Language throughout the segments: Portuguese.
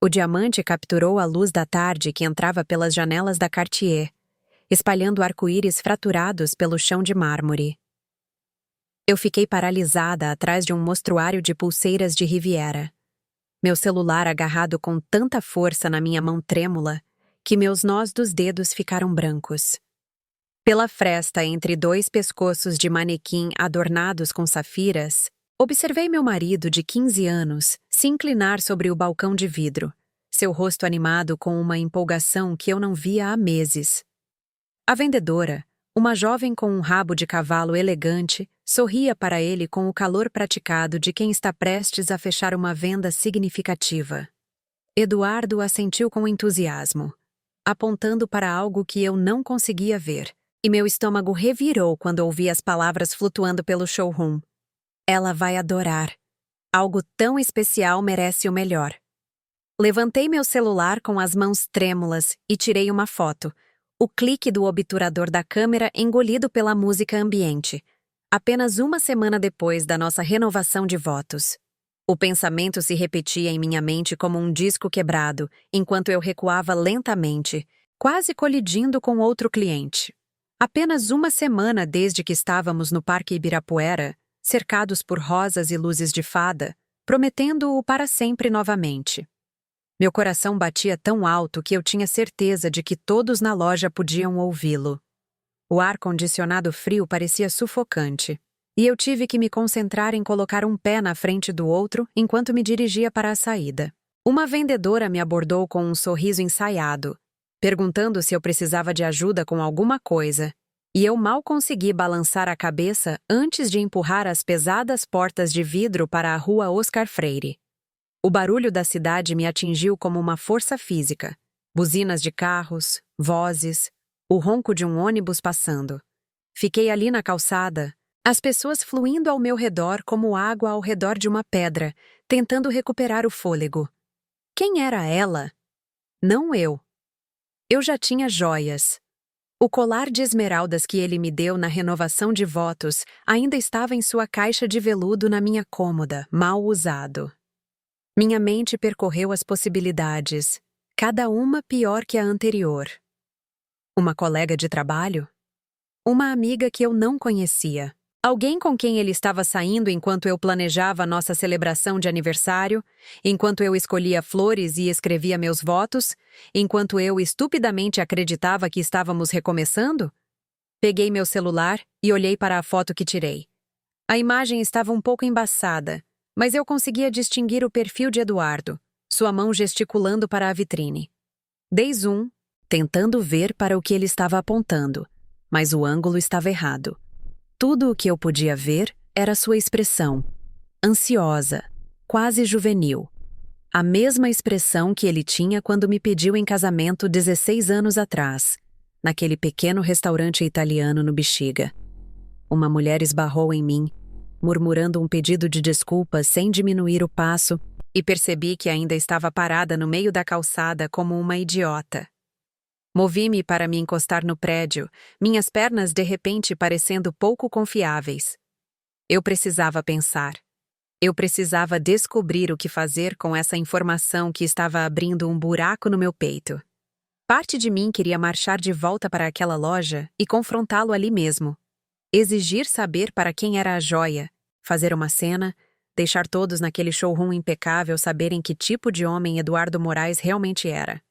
O diamante capturou a luz da tarde que entrava pelas janelas da Cartier, espalhando arco-íris fraturados pelo chão de mármore. Eu fiquei paralisada atrás de um mostruário de pulseiras de Riviera. Meu celular agarrado com tanta força na minha mão trêmula que meus nós dos dedos ficaram brancos. Pela fresta entre dois pescoços de manequim adornados com safiras, observei meu marido de 15 anos se inclinar sobre o balcão de vidro, seu rosto animado com uma empolgação que eu não via há meses. A vendedora, uma jovem com um rabo de cavalo elegante, sorria para ele com o calor praticado de quem está prestes a fechar uma venda significativa. Eduardo assentiu com entusiasmo, apontando para algo que eu não conseguia ver, e meu estômago revirou quando ouvi as palavras flutuando pelo showroom. Ela vai adorar. Algo tão especial merece o melhor. Levantei meu celular com as mãos trêmulas e tirei uma foto. O clique do obturador da câmera engolido pela música ambiente. Apenas uma semana depois da nossa renovação de votos. O pensamento se repetia em minha mente como um disco quebrado, enquanto eu recuava lentamente, quase colidindo com outro cliente. Apenas uma semana desde que estávamos no Parque Ibirapuera, cercados por rosas e luzes de fada, prometendo-o para sempre novamente. Meu coração batia tão alto que eu tinha certeza de que todos na loja podiam ouvi-lo. O ar-condicionado frio parecia sufocante, e eu tive que me concentrar em colocar um pé na frente do outro enquanto me dirigia para a saída. Uma vendedora me abordou com um sorriso ensaiado, perguntando se eu precisava de ajuda com alguma coisa, e eu mal consegui balançar a cabeça antes de empurrar as pesadas portas de vidro para a rua Oscar Freire. O barulho da cidade me atingiu como uma força física. Buzinas de carros, vozes, o ronco de um ônibus passando. Fiquei ali na calçada, as pessoas fluindo ao meu redor como água ao redor de uma pedra, tentando recuperar o fôlego. Quem era ela? Não eu. Eu já tinha joias. O colar de esmeraldas que ele me deu na renovação de votos ainda estava em sua caixa de veludo na minha cômoda, mal usado. Minha mente percorreu as possibilidades, cada uma pior que a anterior. Uma colega de trabalho? Uma amiga que eu não conhecia. Alguém com quem ele estava saindo enquanto eu planejava nossa celebração de aniversário, enquanto eu escolhia flores e escrevia meus votos, enquanto eu estupidamente acreditava que estávamos recomeçando? Peguei meu celular e olhei para a foto que tirei. A imagem estava um pouco embaçada, mas eu conseguia distinguir o perfil de Eduardo, sua mão gesticulando para a vitrine. Dei zoom, tentando ver para o que ele estava apontando, mas o ângulo estava errado. Tudo o que eu podia ver era sua expressão, ansiosa, quase juvenil. A mesma expressão que ele tinha quando me pediu em casamento 16 anos atrás, naquele pequeno restaurante italiano no Bexiga. Uma mulher esbarrou em mim, murmurando um pedido de desculpas sem diminuir o passo, e percebi que ainda estava parada no meio da calçada como uma idiota. Movi-me para me encostar no prédio, minhas pernas de repente parecendo pouco confiáveis. Eu precisava pensar. Eu precisava descobrir o que fazer com essa informação que estava abrindo um buraco no meu peito. Parte de mim queria marchar de volta para aquela loja e confrontá-lo ali mesmo. Exigir saber para quem era a joia, fazer uma cena, deixar todos naquele showroom impecável saberem que tipo de homem Eduardo Moraes realmente era.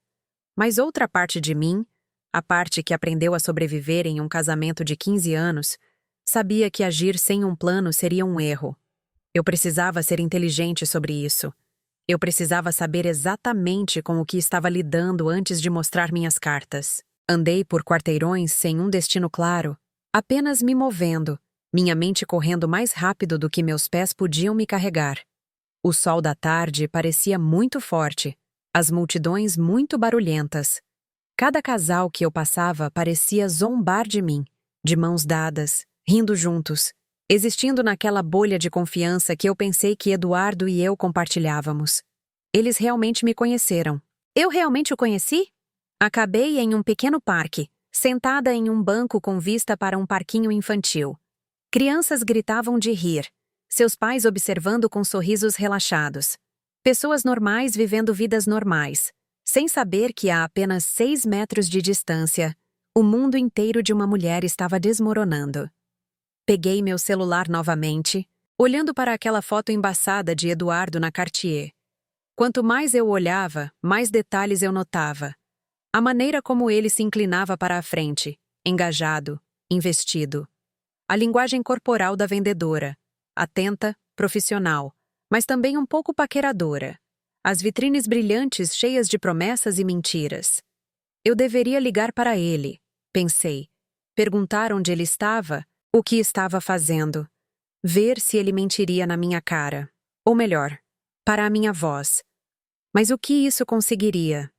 Mas outra parte de mim, a parte que aprendeu a sobreviver em um casamento de 15 anos, sabia que agir sem um plano seria um erro. Eu precisava ser inteligente sobre isso. Eu precisava saber exatamente com o que estava lidando antes de mostrar minhas cartas. Andei por quarteirões sem um destino claro, apenas me movendo, minha mente correndo mais rápido do que meus pés podiam me carregar. O sol da tarde parecia muito forte, as multidões muito barulhentas. Cada casal que eu passava parecia zombar de mim, de mãos dadas, rindo juntos, existindo naquela bolha de confiança que eu pensei que Eduardo e eu compartilhávamos. Eles realmente me conheceram. Eu realmente o conheci? Acabei em um pequeno parque, sentada em um banco com vista para um parquinho infantil. Crianças gritavam de rir, seus pais observando com sorrisos relaxados. Pessoas normais vivendo vidas normais, sem saber que a apenas 6 metros de distância, o mundo inteiro de uma mulher estava desmoronando. Peguei meu celular novamente, olhando para aquela foto embaçada de Eduardo na Cartier. Quanto mais eu olhava, mais detalhes eu notava. A maneira como ele se inclinava para a frente, engajado, investido. A linguagem corporal da vendedora, atenta, profissional, mas também um pouco paqueradora. As vitrines brilhantes cheias de promessas e mentiras. Eu deveria ligar para ele, pensei. Perguntar onde ele estava, o que estava fazendo. Ver se ele mentiria na minha cara. Ou melhor, para a minha voz. Mas o que isso conseguiria?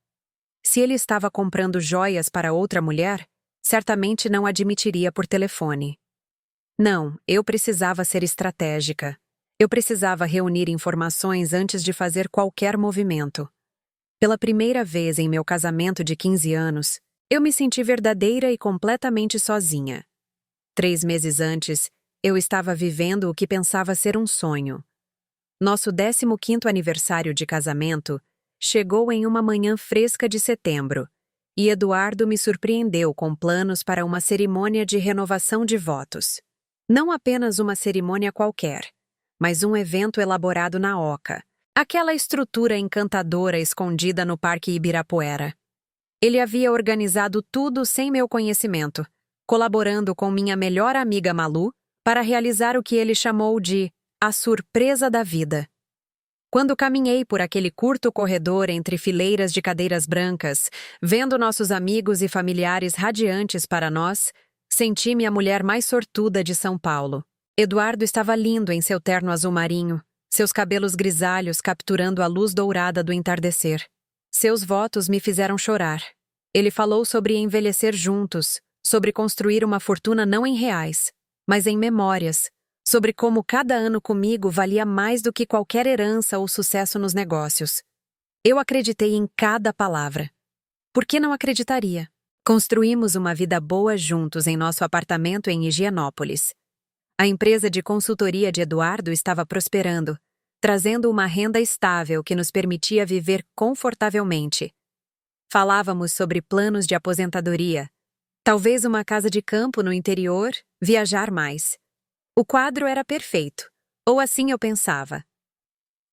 Se ele estava comprando joias para outra mulher, certamente não admitiria por telefone. Não, eu precisava ser estratégica. Eu precisava reunir informações antes de fazer qualquer movimento. Pela primeira vez em meu casamento de 15 anos, eu me senti verdadeira e completamente sozinha. 3 meses antes, eu estava vivendo o que pensava ser um sonho. Nosso 15º aniversário de casamento chegou em uma manhã fresca de setembro, e Eduardo me surpreendeu com planos para uma cerimônia de renovação de votos. Não apenas uma cerimônia qualquer, mas um evento elaborado na Oca, aquela estrutura encantadora escondida no Parque Ibirapuera. Ele havia organizado tudo sem meu conhecimento, colaborando com minha melhor amiga Malu para realizar o que ele chamou de a surpresa da vida. Quando caminhei por aquele curto corredor entre fileiras de cadeiras brancas, vendo nossos amigos e familiares radiantes para nós, senti-me a mulher mais sortuda de São Paulo. Eduardo estava lindo em seu terno azul marinho, seus cabelos grisalhos capturando a luz dourada do entardecer. Seus votos me fizeram chorar. Ele falou sobre envelhecer juntos, sobre construir uma fortuna não em reais, mas em memórias, sobre como cada ano comigo valia mais do que qualquer herança ou sucesso nos negócios. Eu acreditei em cada palavra. Por que não acreditaria? Construímos uma vida boa juntos em nosso apartamento em Higienópolis. A empresa de consultoria de Eduardo estava prosperando, trazendo uma renda estável que nos permitia viver confortavelmente. Falávamos sobre planos de aposentadoria, talvez uma casa de campo no interior, viajar mais. O quadro era perfeito, ou assim eu pensava.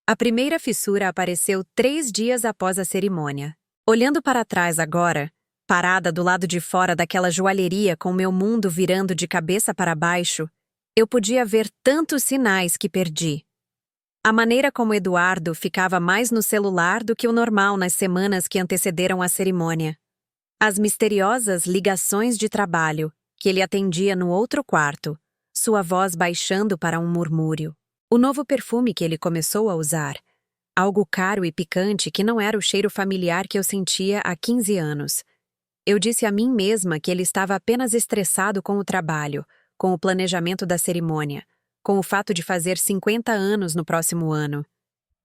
A primeira fissura apareceu 3 dias após a cerimônia. Olhando para trás agora, parada do lado de fora daquela joalheria com meu mundo virando de cabeça para baixo, eu podia ver tantos sinais que perdi. A maneira como Eduardo ficava mais no celular do que o normal nas semanas que antecederam a cerimônia. As misteriosas ligações de trabalho, que ele atendia no outro quarto, sua voz baixando para um murmúrio. O novo perfume que ele começou a usar, algo caro e picante que não era o cheiro familiar que eu sentia há 15 anos. Eu disse a mim mesma que ele estava apenas estressado com o trabalho, com o planejamento da cerimônia, com o fato de fazer 50 anos no próximo ano.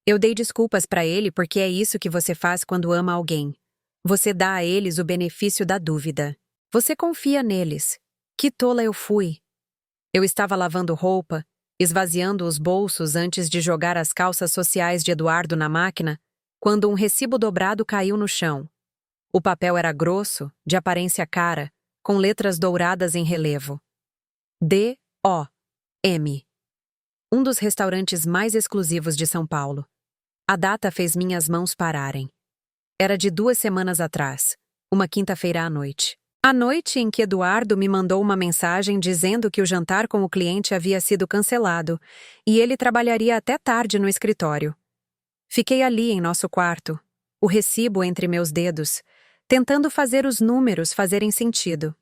Eu dei desculpas para ele porque é isso que você faz quando ama alguém. Você dá a eles o benefício da dúvida. Você confia neles. Que tola eu fui. Eu estava lavando roupa, esvaziando os bolsos antes de jogar as calças sociais de Eduardo na máquina, quando um recibo dobrado caiu no chão. O papel era grosso, de aparência cara, com letras douradas em relevo. D.O.M. Um dos restaurantes mais exclusivos de São Paulo. A data fez minhas mãos pararem. Era de 2 semanas atrás, uma quinta-feira à noite. A noite em que Eduardo me mandou uma mensagem dizendo que o jantar com o cliente havia sido cancelado e ele trabalharia até tarde no escritório. Fiquei ali em nosso quarto, o recibo entre meus dedos, tentando fazer os números fazerem sentido.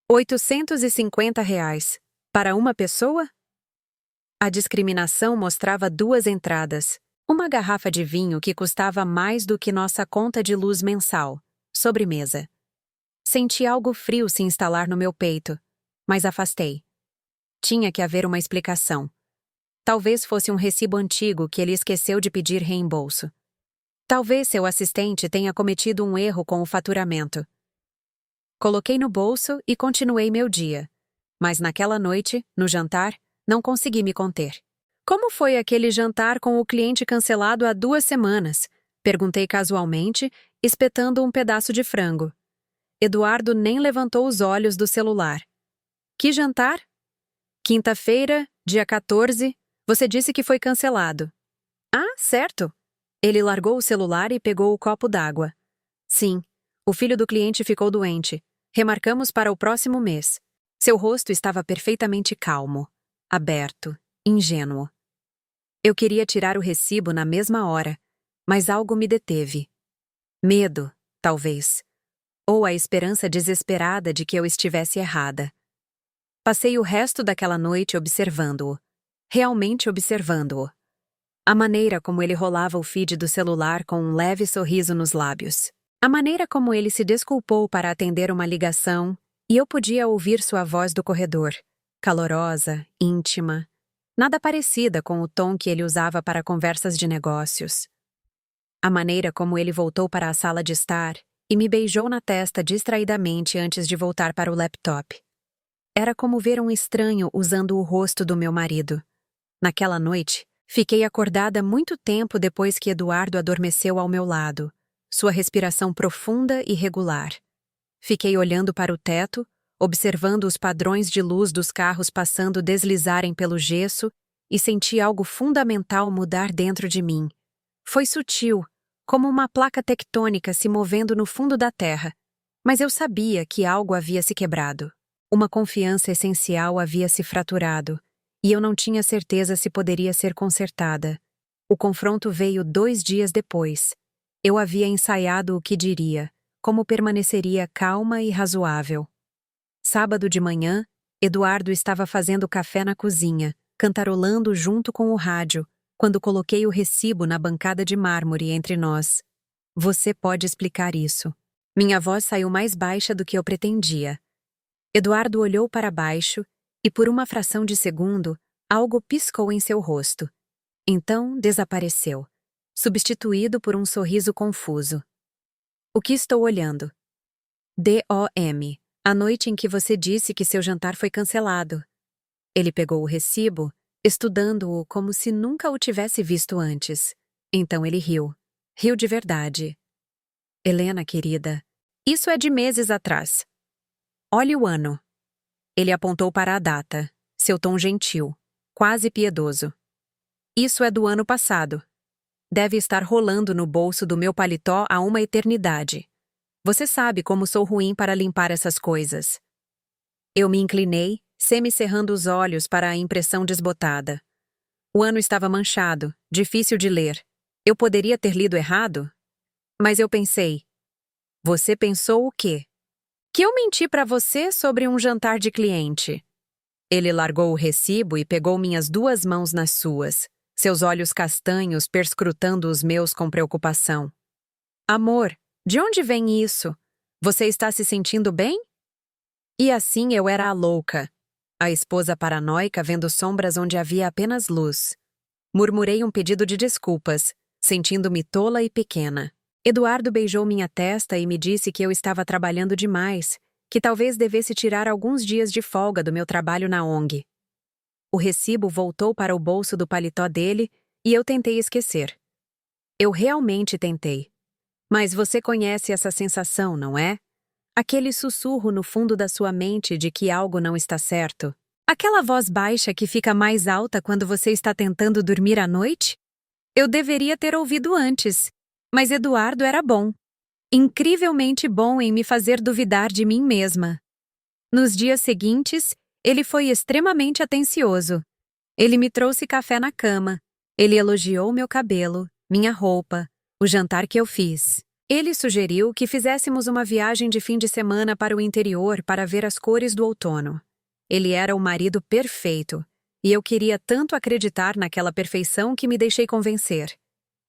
R$ 850 para uma pessoa? A discriminação mostrava 2 entradas, uma garrafa de vinho que custava mais do que nossa conta de luz mensal, sobremesa. Senti algo frio se instalar no meu peito, mas afastei. Tinha que haver uma explicação. Talvez fosse um recibo antigo que ele esqueceu de pedir reembolso. Talvez seu assistente tenha cometido um erro com o faturamento. Coloquei no bolso e continuei meu dia. Mas naquela noite, no jantar, não consegui me conter. Como foi aquele jantar com o cliente cancelado há 2 semanas? Perguntei casualmente, espetando um pedaço de frango. Eduardo nem levantou os olhos do celular. Que jantar? Quinta-feira, dia 14, você disse que foi cancelado. Ah, certo. Ele largou o celular e pegou o copo d'água. Sim, o filho do cliente ficou doente. Remarcamos para o próximo mês. Seu rosto estava perfeitamente calmo, aberto, ingênuo. Eu queria tirar o recibo na mesma hora, mas algo me deteve. Medo, talvez. Ou a esperança desesperada de que eu estivesse errada. Passei o resto daquela noite observando-o. Realmente observando-o. A maneira como ele rolava o feed do celular com um leve sorriso nos lábios. A maneira como ele se desculpou para atender uma ligação, e eu podia ouvir sua voz do corredor. Calorosa, íntima. Nada parecida com o tom que ele usava para conversas de negócios. A maneira como ele voltou para a sala de estar e me beijou na testa distraidamente antes de voltar para o laptop. Era como ver um estranho usando o rosto do meu marido. Naquela noite, fiquei acordada muito tempo depois que Eduardo adormeceu ao meu lado, sua respiração profunda e regular. Fiquei olhando para o teto, observando os padrões de luz dos carros passando deslizarem pelo gesso e senti algo fundamental mudar dentro de mim. Foi sutil, como uma placa tectônica se movendo no fundo da terra, mas eu sabia que algo havia se quebrado. Uma confiança essencial havia se fraturado, e eu não tinha certeza se poderia ser consertada. O confronto veio 2 dias depois. Eu havia ensaiado o que diria, como permaneceria calma e razoável. Sábado de manhã, Eduardo estava fazendo café na cozinha, cantarolando junto com o rádio, quando coloquei o recibo na bancada de mármore entre nós. Você pode explicar isso. Minha voz saiu mais baixa do que eu pretendia. Eduardo olhou para baixo e, por uma fração de segundo, algo piscou em seu rosto. Então, desapareceu, substituído por um sorriso confuso. O que estou olhando? DOM. A noite em que você disse que seu jantar foi cancelado. Ele pegou o recibo, estudando-o como se nunca o tivesse visto antes. Então ele riu. Riu de verdade. Helena, querida, isso é de meses atrás. Olhe o ano. Ele apontou para a data, seu tom gentil, quase piedoso. Isso é do ano passado. Deve estar rolando no bolso do meu paletó há uma eternidade. Você sabe como sou ruim para limpar essas coisas. Eu me inclinei, semicerrando os olhos para a impressão desbotada. O ano estava manchado, difícil de ler. Eu poderia ter lido errado? Mas eu pensei. Você pensou o quê? Que eu menti para você sobre um jantar de cliente. Ele largou o recibo e pegou minhas 2 mãos nas suas, seus olhos castanhos perscrutando os meus com preocupação. Amor, de onde vem isso? Você está se sentindo bem? E assim eu era a louca, a esposa paranoica vendo sombras onde havia apenas luz. Murmurei um pedido de desculpas, sentindo-me tola e pequena. Eduardo beijou minha testa e me disse que eu estava trabalhando demais, que talvez devesse tirar alguns dias de folga do meu trabalho na ONG. O recibo voltou para o bolso do paletó dele e eu tentei esquecer. Eu realmente tentei. Mas você conhece essa sensação, não é? Aquele sussurro no fundo da sua mente de que algo não está certo. Aquela voz baixa que fica mais alta quando você está tentando dormir à noite? Eu deveria ter ouvido antes, mas Eduardo era bom. Incrivelmente bom em me fazer duvidar de mim mesma. Nos dias seguintes, ele foi extremamente atencioso. Ele me trouxe café na cama. Ele elogiou meu cabelo, minha roupa, o jantar que eu fiz. Ele sugeriu que fizéssemos uma viagem de fim de semana para o interior para ver as cores do outono. Ele era o marido perfeito, e eu queria tanto acreditar naquela perfeição que me deixei convencer.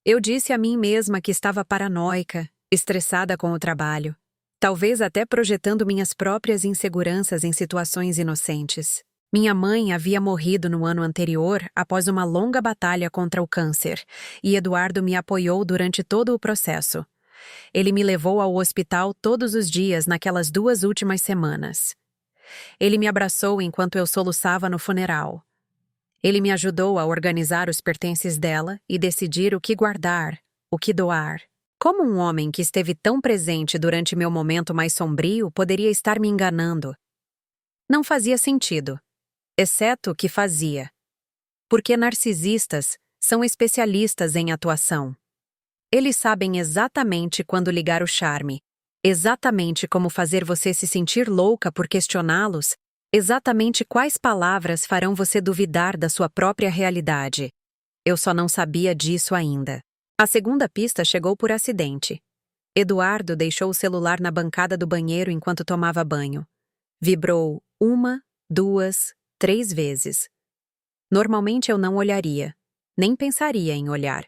Eu disse a mim mesma que estava paranoica, estressada com o trabalho, talvez até projetando minhas próprias inseguranças em situações inocentes. Minha mãe havia morrido no ano anterior após uma longa batalha contra o câncer, e Eduardo me apoiou durante todo o processo. Ele me levou ao hospital todos os dias naquelas 2 últimas semanas. Ele me abraçou enquanto eu soluçava no funeral. Ele me ajudou a organizar os pertences dela e decidir o que guardar, o que doar. Como um homem que esteve tão presente durante meu momento mais sombrio poderia estar me enganando? Não fazia sentido, exceto que fazia. Porque narcisistas são especialistas em atuação. Eles sabem exatamente quando ligar o charme, exatamente como fazer você se sentir louca por questioná-los, exatamente quais palavras farão você duvidar da sua própria realidade. Eu só não sabia disso ainda. A segunda pista chegou por acidente. Eduardo deixou o celular na bancada do banheiro enquanto tomava banho. Vibrou 1, 2, 3 vezes. Normalmente eu não olharia, nem pensaria em olhar.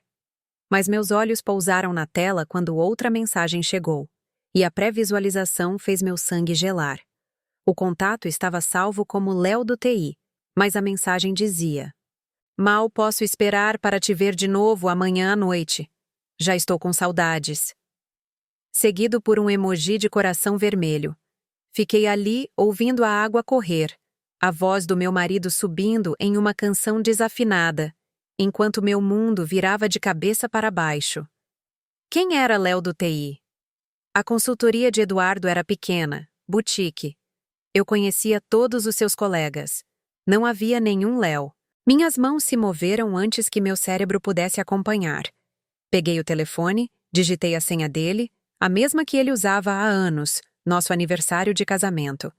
Mas meus olhos pousaram na tela quando outra mensagem chegou, e a pré-visualização fez meu sangue gelar. O contato estava salvo como Léo do TI, mas a mensagem dizia: "Mal posso esperar para te ver de novo amanhã à noite. Já estou com saudades." Seguido por um emoji de coração vermelho. Fiquei ali ouvindo a água correr, a voz do meu marido subindo em uma canção desafinada, enquanto meu mundo virava de cabeça para baixo. Quem era Léo do TI? A consultoria de Eduardo era pequena, boutique. Eu conhecia todos os seus colegas. Não havia nenhum Léo. Minhas mãos se moveram antes que meu cérebro pudesse acompanhar. Peguei o telefone, digitei a senha dele, a mesma que ele usava há anos, nosso aniversário de casamento.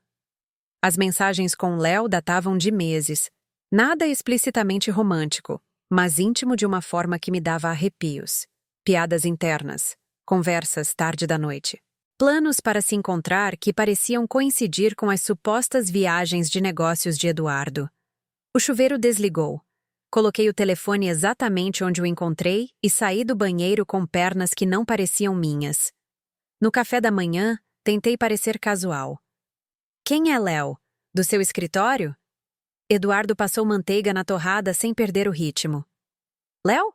As mensagens com Léo datavam de meses. Nada explicitamente romântico, mas íntimo de uma forma que me dava arrepios. Piadas internas, conversas tarde da noite. Planos para se encontrar que pareciam coincidir com as supostas viagens de negócios de Eduardo. O chuveiro desligou. Coloquei o telefone exatamente onde o encontrei e saí do banheiro com pernas que não pareciam minhas. No café da manhã, tentei parecer casual. Quem é Léo? Do seu escritório? Eduardo passou manteiga na torrada sem perder o ritmo. Léo?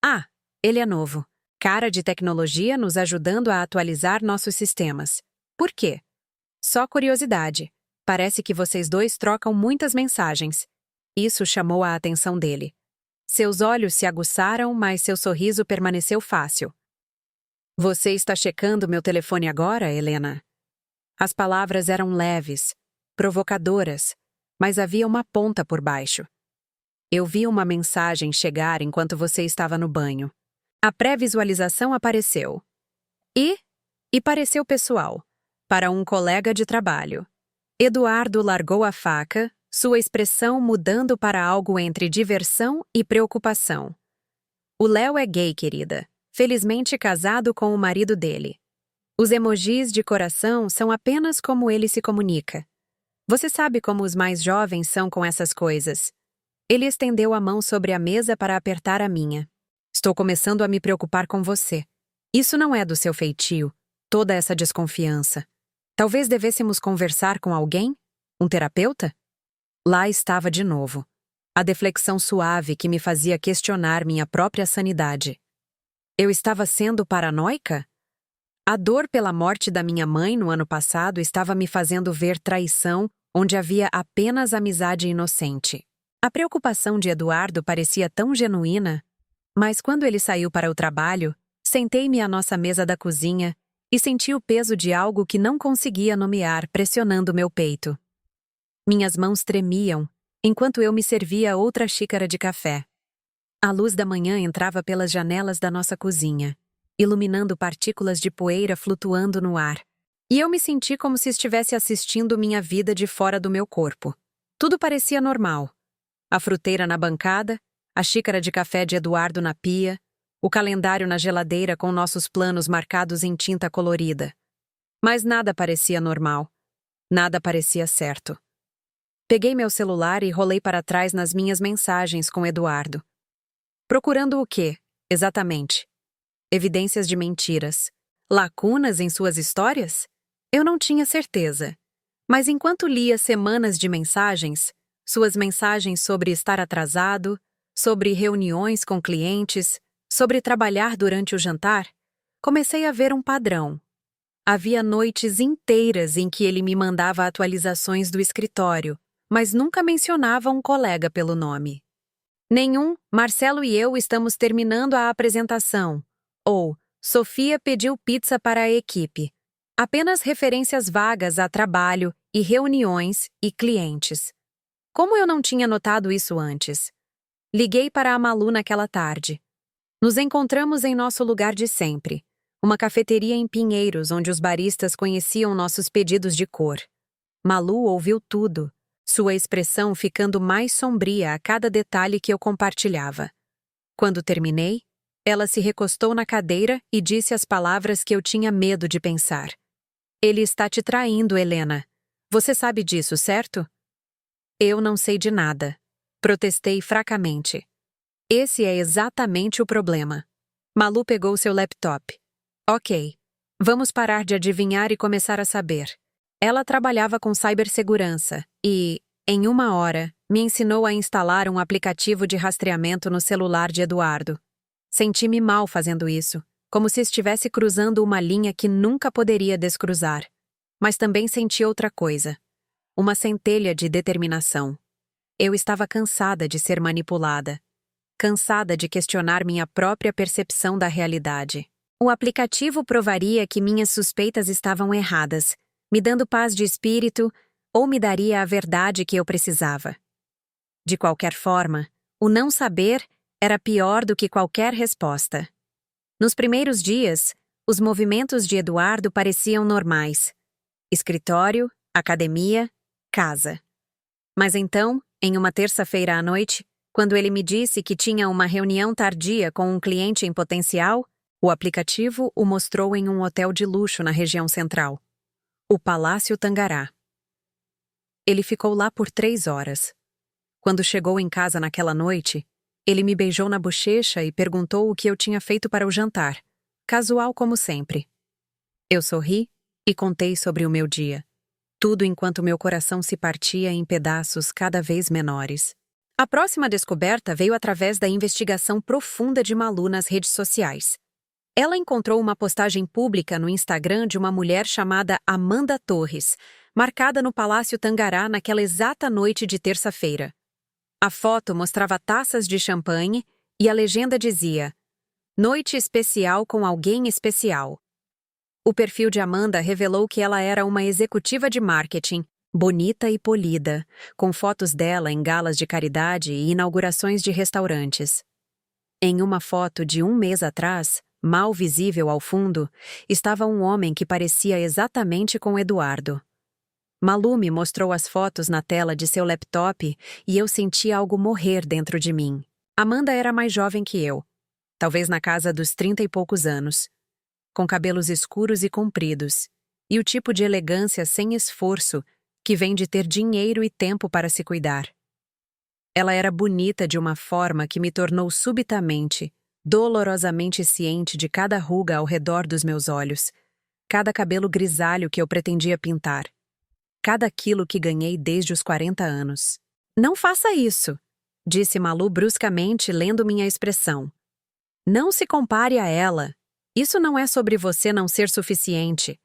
Ah, ele é novo. Cara de tecnologia nos ajudando a atualizar nossos sistemas. Por quê? Só curiosidade. Parece que vocês dois trocam muitas mensagens. Isso chamou a atenção dele. Seus olhos se aguçaram, mas seu sorriso permaneceu fácil. Você está checando meu telefone agora, Helena? As palavras eram leves, provocadoras, mas havia uma ponta por baixo. Eu vi uma mensagem chegar enquanto você estava no banho. A pré-visualização apareceu. E pareceu pessoal, para um colega de trabalho. Eduardo largou a faca, sua expressão mudando para algo entre diversão e preocupação. O Léo é gay, querida. Felizmente casado com o marido dele. Os emojis de coração são apenas como ele se comunica. Você sabe como os mais jovens são com essas coisas. Ele estendeu a mão sobre a mesa para apertar a minha. Estou começando a me preocupar com você. Isso não é do seu feitio, toda essa desconfiança. Talvez devêssemos conversar com alguém? Um terapeuta? Lá estava de novo. A deflexão suave que me fazia questionar minha própria sanidade. Eu estava sendo paranoica? A dor pela morte da minha mãe no ano passado estava me fazendo ver traição onde havia apenas amizade inocente. A preocupação de Eduardo parecia tão genuína, mas quando ele saiu para o trabalho, sentei-me à nossa mesa da cozinha e senti o peso de algo que não conseguia nomear pressionando meu peito. Minhas mãos tremiam enquanto eu me servia outra xícara de café. A luz da manhã entrava pelas janelas da nossa cozinha, iluminando partículas de poeira flutuando no ar. E eu me senti como se estivesse assistindo minha vida de fora do meu corpo. Tudo parecia normal. A fruteira na bancada, a xícara de café de Eduardo na pia, o calendário na geladeira com nossos planos marcados em tinta colorida. Mas nada parecia normal. Nada parecia certo. Peguei meu celular e rolei para trás nas minhas mensagens com Eduardo. Procurando o quê, exatamente? Evidências de mentiras. Lacunas em suas histórias? Eu não tinha certeza. Mas enquanto lia semanas de mensagens, suas mensagens sobre estar atrasado, sobre reuniões com clientes, sobre trabalhar durante o jantar, comecei a ver um padrão. Havia noites inteiras em que ele me mandava atualizações do escritório, mas nunca mencionava um colega pelo nome. Nenhum, Marcelo e eu estamos terminando a apresentação. Ou, Sofia pediu pizza para a equipe. Apenas referências vagas a trabalho e reuniões e clientes. Como eu não tinha notado isso antes? Liguei para a Malu naquela tarde. Nos encontramos em nosso lugar de sempre, uma cafeteria em Pinheiros onde os baristas conheciam nossos pedidos de cor. Malu ouviu tudo, sua expressão ficando mais sombria a cada detalhe que eu compartilhava. Quando terminei, ela se recostou na cadeira e disse as palavras que eu tinha medo de pensar. Ele está te traindo, Helena. Você sabe disso, certo? Eu não sei de nada. Protestei fracamente. Esse é exatamente o problema. Malu pegou seu laptop. Ok. Vamos parar de adivinhar e começar a saber. Ela trabalhava com cibersegurança e, em 1 hora, me ensinou a instalar um aplicativo de rastreamento no celular de Eduardo. Senti-me mal fazendo isso, como se estivesse cruzando uma linha que nunca poderia descruzar. Mas também senti outra coisa. Uma centelha de determinação. Eu estava cansada de ser manipulada. Cansada de questionar minha própria percepção da realidade. O aplicativo provaria que minhas suspeitas estavam erradas, me dando paz de espírito, ou me daria a verdade que eu precisava. De qualquer forma, o não saber era pior do que qualquer resposta. Nos primeiros dias, os movimentos de Eduardo pareciam normais. Escritório, academia, casa. Mas então, em uma terça-feira à noite, quando ele me disse que tinha uma reunião tardia com um cliente em potencial, o aplicativo o mostrou em um hotel de luxo na região central. O Palácio Tangará. Ele ficou lá por 3 horas. Quando chegou em casa naquela noite, ele me beijou na bochecha e perguntou o que eu tinha feito para o jantar, casual como sempre. Eu sorri e contei sobre o meu dia. Tudo enquanto meu coração se partia em pedaços cada vez menores. A próxima descoberta veio através da investigação profunda de Malu nas redes sociais. Ela encontrou uma postagem pública no Instagram de uma mulher chamada Amanda Torres, marcada no Palácio Tangará naquela exata noite de terça-feira. A foto mostrava taças de champanhe e a legenda dizia: "Noite especial com alguém especial". O perfil de Amanda revelou que ela era uma executiva de marketing, bonita e polida, com fotos dela em galas de caridade e inaugurações de restaurantes. Em uma foto de 1 mês atrás, mal visível ao fundo, estava um homem que parecia exatamente com Eduardo. Malu me mostrou as fotos na tela de seu laptop e eu senti algo morrer dentro de mim. Amanda era mais jovem que eu, talvez na casa dos 30 e poucos anos, com cabelos escuros e compridos, e o tipo de elegância sem esforço que vem de ter dinheiro e tempo para se cuidar. Ela era bonita de uma forma que me tornou subitamente, dolorosamente ciente de cada ruga ao redor dos meus olhos, cada cabelo grisalho que eu pretendia pintar, cada quilo que ganhei desde os 40 anos. "Não faça isso", disse Malu bruscamente, lendo minha expressão. "Não se compare a ela. Isso não é sobre você não ser suficiente.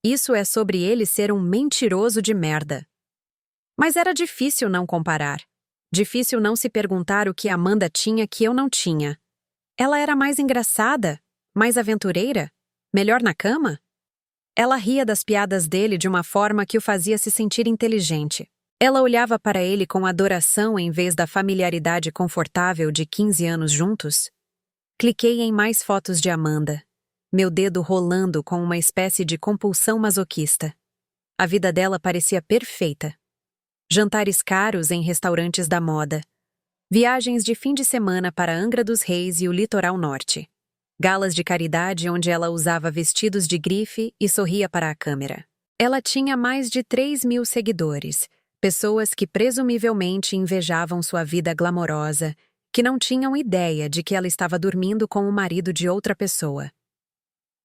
Isso é sobre ele ser um mentiroso de merda." Mas era difícil não comparar. Difícil não se perguntar o que Amanda tinha que eu não tinha. Ela era mais engraçada, mais aventureira, melhor na cama? Ela ria das piadas dele de uma forma que o fazia se sentir inteligente. Ela olhava para ele com adoração em vez da familiaridade confortável de 15 anos juntos. Cliquei em mais fotos de Amanda, meu dedo rolando com uma espécie de compulsão masoquista. A vida dela parecia perfeita. Jantares caros em restaurantes da moda. Viagens de fim de semana para Angra dos Reis e o litoral norte. Galas de caridade onde ela usava vestidos de grife e sorria para a câmera. Ela tinha mais de 3.000 seguidores, pessoas que presumivelmente invejavam sua vida glamourosa, que não tinham ideia de que ela estava dormindo com o marido de outra pessoa.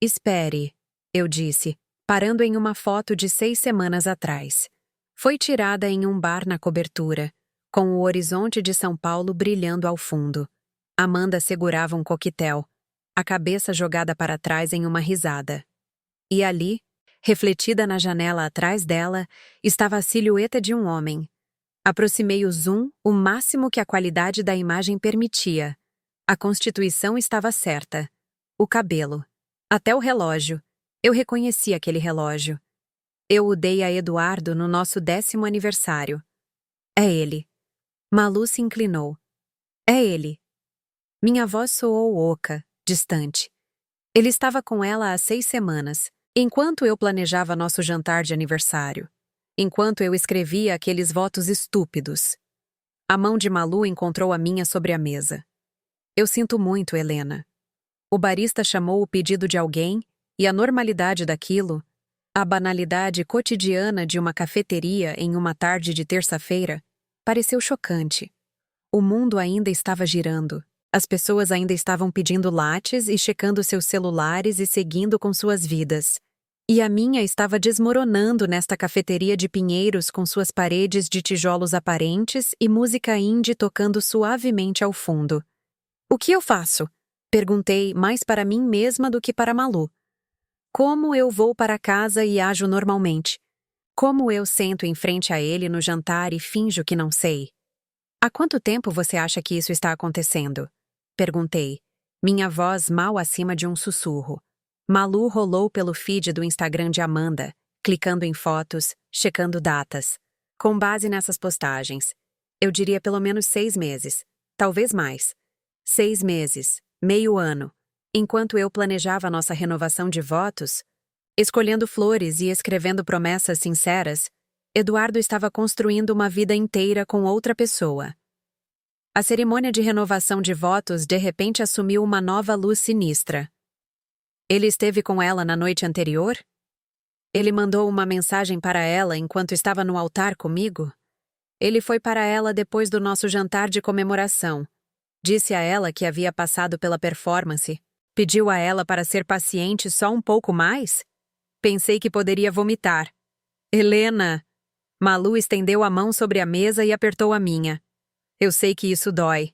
"Espere", eu disse, parando em uma foto de 6 semanas atrás. Foi tirada em um bar na cobertura, com o horizonte de São Paulo brilhando ao fundo. Amanda segurava um coquetel, a cabeça jogada para trás em uma risada. E ali, refletida na janela atrás dela, estava a silhueta de um homem. Aproximei o zoom o máximo que a qualidade da imagem permitia. A constituição estava certa. O cabelo. Até o relógio. Eu reconheci aquele relógio. Eu o dei a Eduardo no nosso 10º aniversário. É ele. Malu se inclinou. É ele. Minha voz soou oca, distante. Ele estava com ela há 6 semanas, enquanto eu planejava nosso jantar de aniversário. Enquanto eu escrevia aqueles votos estúpidos. A mão de Malu encontrou a minha sobre a mesa. Eu sinto muito, Helena. O barista chamou o pedido de alguém e a normalidade daquilo, a banalidade cotidiana de uma cafeteria em uma tarde de terça-feira, pareceu chocante. O mundo ainda estava girando. As pessoas ainda estavam pedindo lattes e checando seus celulares e seguindo com suas vidas. E a minha estava desmoronando nesta cafeteria de Pinheiros com suas paredes de tijolos aparentes e música indie tocando suavemente ao fundo. O que eu faço? Perguntei mais para mim mesma do que para Malu. Como eu vou para casa e ajo normalmente? Como eu sento em frente a ele no jantar e finjo que não sei? Há quanto tempo você acha que isso está acontecendo? Perguntei, minha voz mal acima de um sussurro. Malu rolou pelo feed do Instagram de Amanda, clicando em fotos, checando datas. Com base nessas postagens, eu diria pelo menos 6 meses, talvez mais. 6 meses, meio ano. Enquanto eu planejava nossa renovação de votos, escolhendo flores e escrevendo promessas sinceras, Eduardo estava construindo uma vida inteira com outra pessoa. A cerimônia de renovação de votos de repente assumiu uma nova luz sinistra. Ele esteve com ela na noite anterior? Ele mandou uma mensagem para ela enquanto estava no altar comigo? Ele foi para ela depois do nosso jantar de comemoração. Disse a ela que havia passado pela performance. Pediu a ela para ser paciente só um pouco mais? Pensei que poderia vomitar. Helena! Malu estendeu a mão sobre a mesa e apertou a minha. Eu sei que isso dói.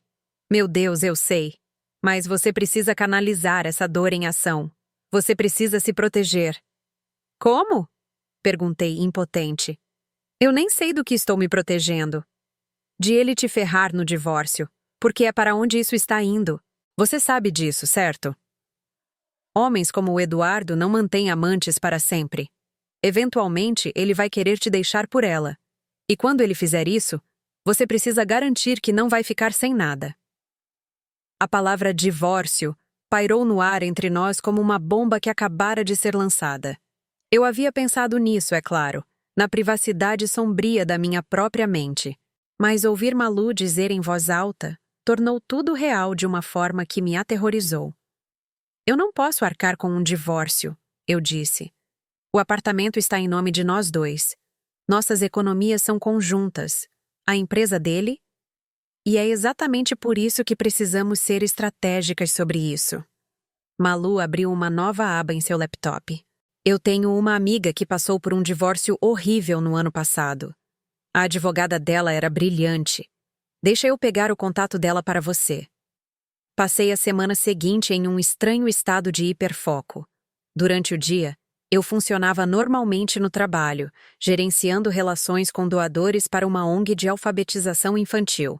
Meu Deus, eu sei. Mas você precisa canalizar essa dor em ação. Você precisa se proteger. Como? Perguntei, impotente. Eu nem sei do que estou me protegendo. De ele te ferrar no divórcio, porque é para onde isso está indo. Você sabe disso, certo? Homens como o Eduardo não mantêm amantes para sempre. Eventualmente, ele vai querer te deixar por ela. E quando ele fizer isso, você precisa garantir que não vai ficar sem nada. A palavra divórcio pairou no ar entre nós como uma bomba que acabara de ser lançada. Eu havia pensado nisso, é claro, na privacidade sombria da minha própria mente. Mas ouvir Malu dizer em voz alta tornou tudo real de uma forma que me aterrorizou. Eu não posso arcar com um divórcio, eu disse. O apartamento está em nome de nós dois. Nossas economias são conjuntas. A empresa dele? E é exatamente por isso que precisamos ser estratégicas sobre isso. Malu abriu uma nova aba em seu laptop. Eu tenho uma amiga que passou por um divórcio horrível no ano passado. A advogada dela era brilhante. Deixa eu pegar o contato dela para você. Passei a semana seguinte em um estranho estado de hiperfoco. Durante o dia, eu funcionava normalmente no trabalho, gerenciando relações com doadores para uma ONG de alfabetização infantil.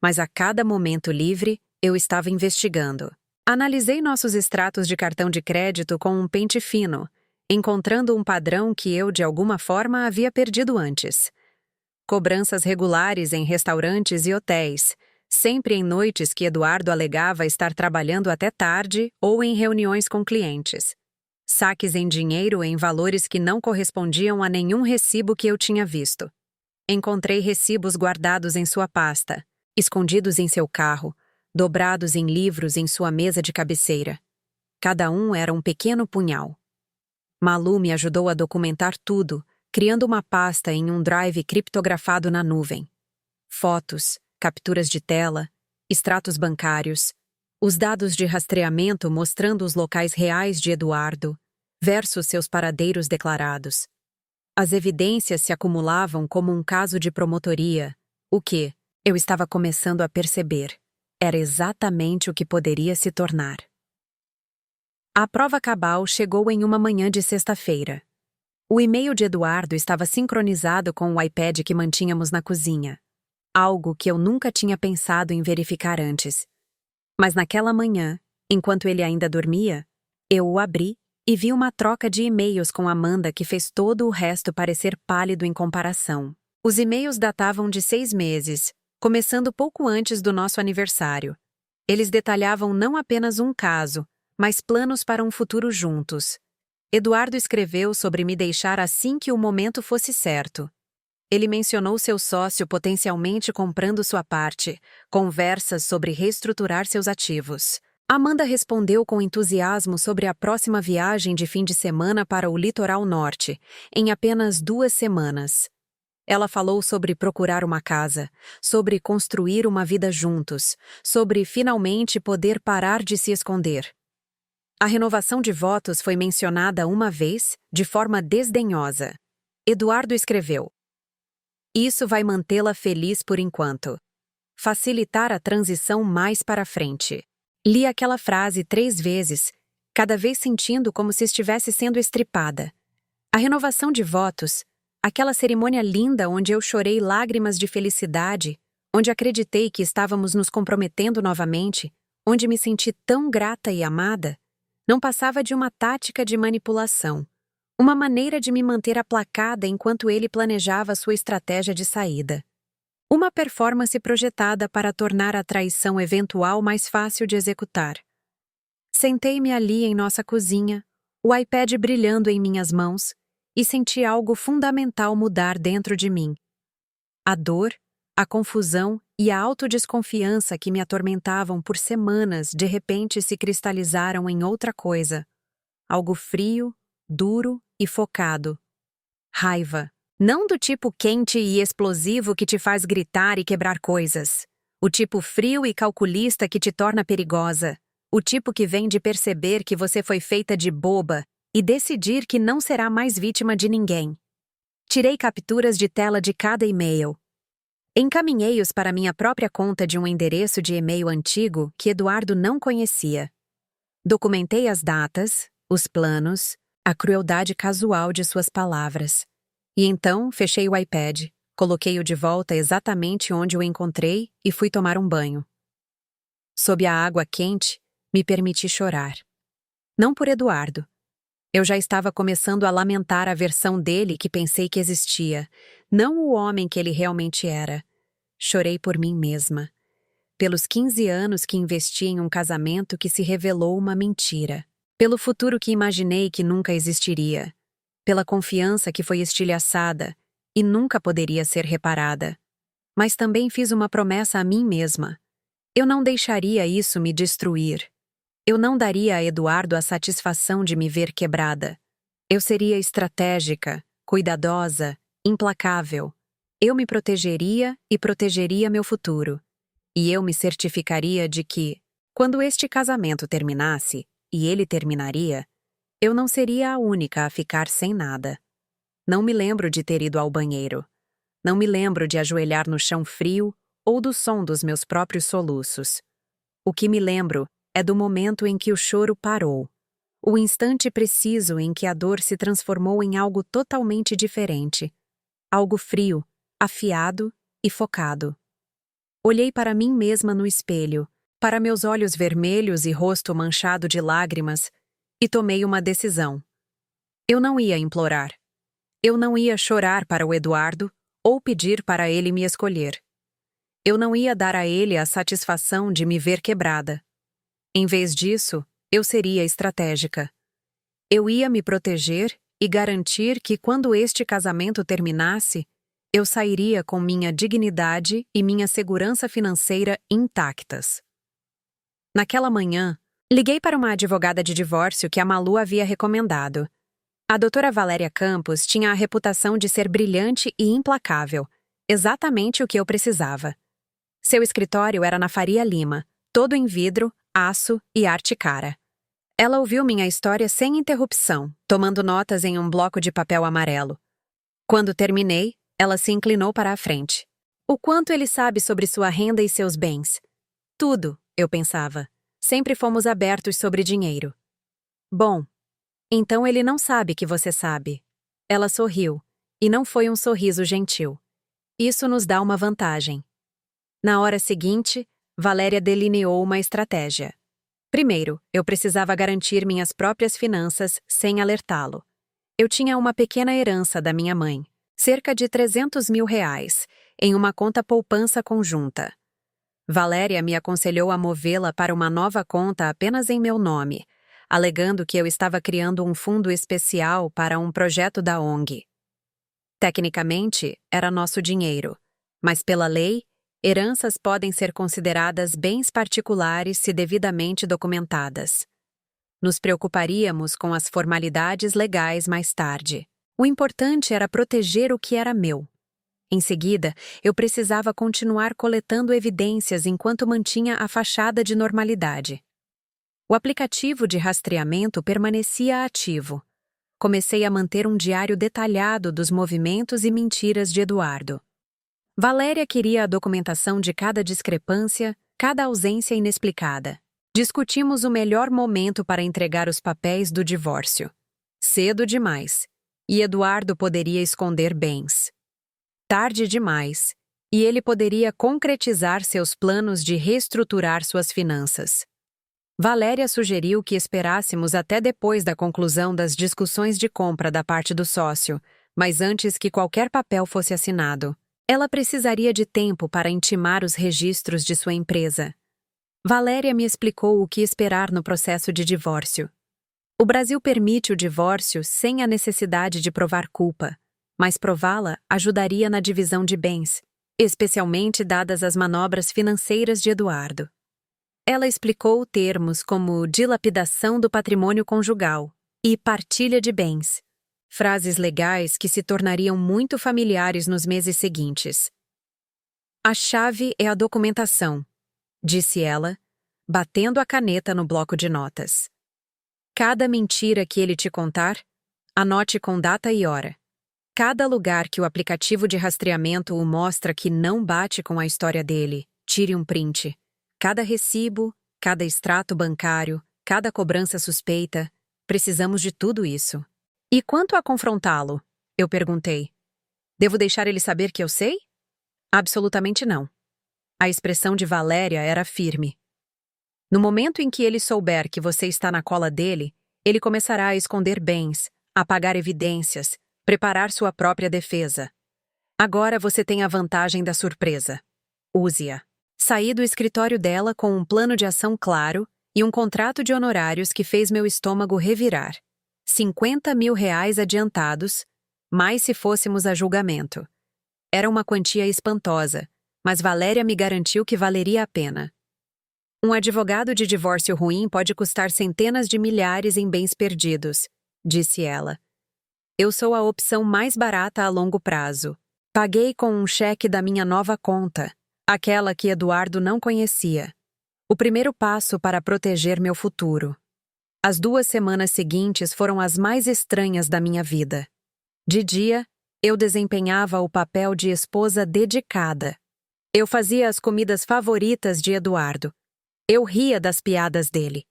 Mas a cada momento livre, eu estava investigando. Analisei nossos extratos de cartão de crédito com um pente fino, encontrando um padrão que eu, de alguma forma, havia perdido antes. Cobranças regulares em restaurantes e hotéis, sempre em noites que Eduardo alegava estar trabalhando até tarde ou em reuniões com clientes. Saques em dinheiro em valores que não correspondiam a nenhum recibo que eu tinha visto. Encontrei recibos guardados em sua pasta, escondidos em seu carro, dobrados em livros em sua mesa de cabeceira. Cada um era um pequeno punhal. Malu me ajudou a documentar tudo, criando uma pasta em um drive criptografado na nuvem. Fotos, capturas de tela, extratos bancários, os dados de rastreamento mostrando os locais reais de Eduardo, versus seus paradeiros declarados. As evidências se acumulavam como um caso de promotoria, o que, eu estava começando a perceber, era exatamente o que poderia se tornar. A prova cabal chegou em uma manhã de sexta-feira. O e-mail de Eduardo estava sincronizado com o iPad que mantínhamos na cozinha. algo que eu nunca tinha pensado em verificar antes. Mas naquela manhã, enquanto ele ainda dormia, eu o abri e vi uma troca de e-mails com Amanda que fez todo o resto parecer pálido em comparação. Os e-mails datavam de 6 meses, começando pouco antes do nosso aniversário. Eles detalhavam não apenas um caso, mas planos para um futuro juntos. Eduardo escreveu sobre me deixar assim que o momento fosse certo. Ele mencionou seu sócio potencialmente comprando sua parte, conversas sobre reestruturar seus ativos. Amanda respondeu com entusiasmo sobre a próxima viagem de fim de semana para o litoral norte, em apenas 2 semanas. Ela falou sobre procurar uma casa, sobre construir uma vida juntos, sobre finalmente poder parar de se esconder. A renovação de votos foi mencionada uma vez, de forma desdenhosa. Eduardo escreveu: "Isso vai mantê-la feliz por enquanto. Facilitar a transição mais para frente." Li aquela frase 3 vezes, cada vez sentindo como se estivesse sendo estripada. A renovação de votos, aquela cerimônia linda onde eu chorei lágrimas de felicidade, onde acreditei que estávamos nos comprometendo novamente, onde me senti tão grata e amada, não passava de uma tática de manipulação, uma maneira de me manter aplacada enquanto ele planejava sua estratégia de saída. Uma performance projetada para tornar a traição eventual mais fácil de executar. Sentei-me ali em nossa cozinha, o iPad brilhando em minhas mãos, e senti algo fundamental mudar dentro de mim. A dor, a confusão e a autodesconfiança que me atormentavam por semanas de repente se cristalizaram em outra coisa. Algo frio, duro e focado. Raiva. Não do tipo quente e explosivo que te faz gritar e quebrar coisas. O tipo frio e calculista que te torna perigosa. O tipo que vem de perceber que você foi feita de boba e decidir que não será mais vítima de ninguém. Tirei capturas de tela de cada e-mail. Encaminhei-os para minha própria conta de um endereço de e-mail antigo que Eduardo não conhecia. Documentei as datas, os planos, a crueldade casual de suas palavras. E então, fechei o iPad, coloquei-o de volta exatamente onde o encontrei e fui tomar um banho. Sob a água quente, me permiti chorar. Não por Eduardo. Eu já estava começando a lamentar a versão dele que pensei que existia, não o homem que ele realmente era. Chorei por mim mesma. Pelos 15 anos que investi em um casamento que se revelou uma mentira. Pelo futuro que imaginei que nunca existiria. Pela confiança que foi estilhaçada e nunca poderia ser reparada. Mas também fiz uma promessa a mim mesma. Eu não deixaria isso me destruir. Eu não daria a Eduardo a satisfação de me ver quebrada. Eu seria estratégica, cuidadosa, implacável. Eu me protegeria e protegeria meu futuro. E eu me certificaria de que, quando este casamento terminasse, e ele terminaria, eu não seria a única a ficar sem nada. Não me lembro de ter ido ao banheiro. Não me lembro de ajoelhar no chão frio ou do som dos meus próprios soluços. O que me lembro é do momento em que o choro parou. O instante preciso em que a dor se transformou em algo totalmente diferente. Algo frio, afiado e focado. Olhei para mim mesma no espelho, para meus olhos vermelhos e rosto manchado de lágrimas, e tomei uma decisão. Eu não ia implorar. Eu não ia chorar para o Eduardo ou pedir para ele me escolher. Eu não ia dar a ele a satisfação de me ver quebrada. Em vez disso, eu seria estratégica. Eu ia me proteger e garantir que quando este casamento terminasse, eu sairia com minha dignidade e minha segurança financeira intactas. Naquela manhã, liguei para uma advogada de divórcio que a Malu havia recomendado. A doutora Valéria Campos tinha a reputação de ser brilhante e implacável, exatamente o que eu precisava. Seu escritório era na Faria Lima, todo em vidro, aço e arte cara. Ela ouviu minha história sem interrupção, tomando notas em um bloco de papel amarelo. Quando terminei, ela se inclinou para a frente. O quanto ele sabe sobre sua renda e seus bens? Tudo, eu pensava. Sempre fomos abertos sobre dinheiro. Bom, então ele não sabe que você sabe. Ela sorriu, e não foi um sorriso gentil. Isso nos dá uma vantagem. Na hora seguinte, Valéria delineou uma estratégia. Primeiro, eu precisava garantir minhas próprias finanças sem alertá-lo. Eu tinha uma pequena herança da minha mãe, cerca de R$ 300 mil, em uma conta poupança conjunta. Valéria me aconselhou a movê-la para uma nova conta apenas em meu nome, alegando que eu estava criando um fundo especial para um projeto da ONG. Tecnicamente, era nosso dinheiro, mas pela lei, heranças podem ser consideradas bens particulares se devidamente documentadas. Nos preocuparíamos com as formalidades legais mais tarde. O importante era proteger o que era meu. Em seguida, eu precisava continuar coletando evidências enquanto mantinha a fachada de normalidade. O aplicativo de rastreamento permanecia ativo. Comecei a manter um diário detalhado dos movimentos e mentiras de Eduardo. Valéria queria a documentação de cada discrepância, cada ausência inexplicada. Discutimos o melhor momento para entregar os papéis do divórcio. Cedo demais, e Eduardo poderia esconder bens. Tarde demais, e ele poderia concretizar seus planos de reestruturar suas finanças. Valéria sugeriu que esperássemos até depois da conclusão das discussões de compra da parte do sócio, mas antes que qualquer papel fosse assinado. Ela precisaria de tempo para intimar os registros de sua empresa. Valéria me explicou o que esperar no processo de divórcio. O Brasil permite o divórcio sem a necessidade de provar culpa, mas prová-la ajudaria na divisão de bens, especialmente dadas as manobras financeiras de Eduardo. Ela explicou termos como dilapidação do patrimônio conjugal e partilha de bens, frases legais que se tornariam muito familiares nos meses seguintes. A chave é a documentação, disse ela, batendo a caneta no bloco de notas. Cada mentira que ele te contar, anote com data e hora. Cada lugar que o aplicativo de rastreamento o mostra que não bate com a história dele, tire um print. Cada recibo, cada extrato bancário, cada cobrança suspeita, precisamos de tudo isso. E quanto a confrontá-lo? Eu perguntei. Devo deixar ele saber que eu sei? Absolutamente não. A expressão de Valéria era firme. No momento em que ele souber que você está na cola dele, ele começará a esconder bens, apagar evidências, preparar sua própria defesa. Agora você tem a vantagem da surpresa. Use-a. Saí do escritório dela com um plano de ação claro e um contrato de honorários que fez meu estômago revirar. R$ 50 mil adiantados, mais se fôssemos a julgamento. Era uma quantia espantosa, mas Valéria me garantiu que valeria a pena. Um advogado de divórcio ruim pode custar centenas de milhares em bens perdidos, disse ela. Eu sou a opção mais barata a longo prazo. Paguei com um cheque da minha nova conta, aquela que Eduardo não conhecia. O primeiro passo para proteger meu futuro. As 2 semanas seguintes foram as mais estranhas da minha vida. De dia, eu desempenhava o papel de esposa dedicada. Eu fazia as comidas favoritas de Eduardo. Eu ria das piadas dele.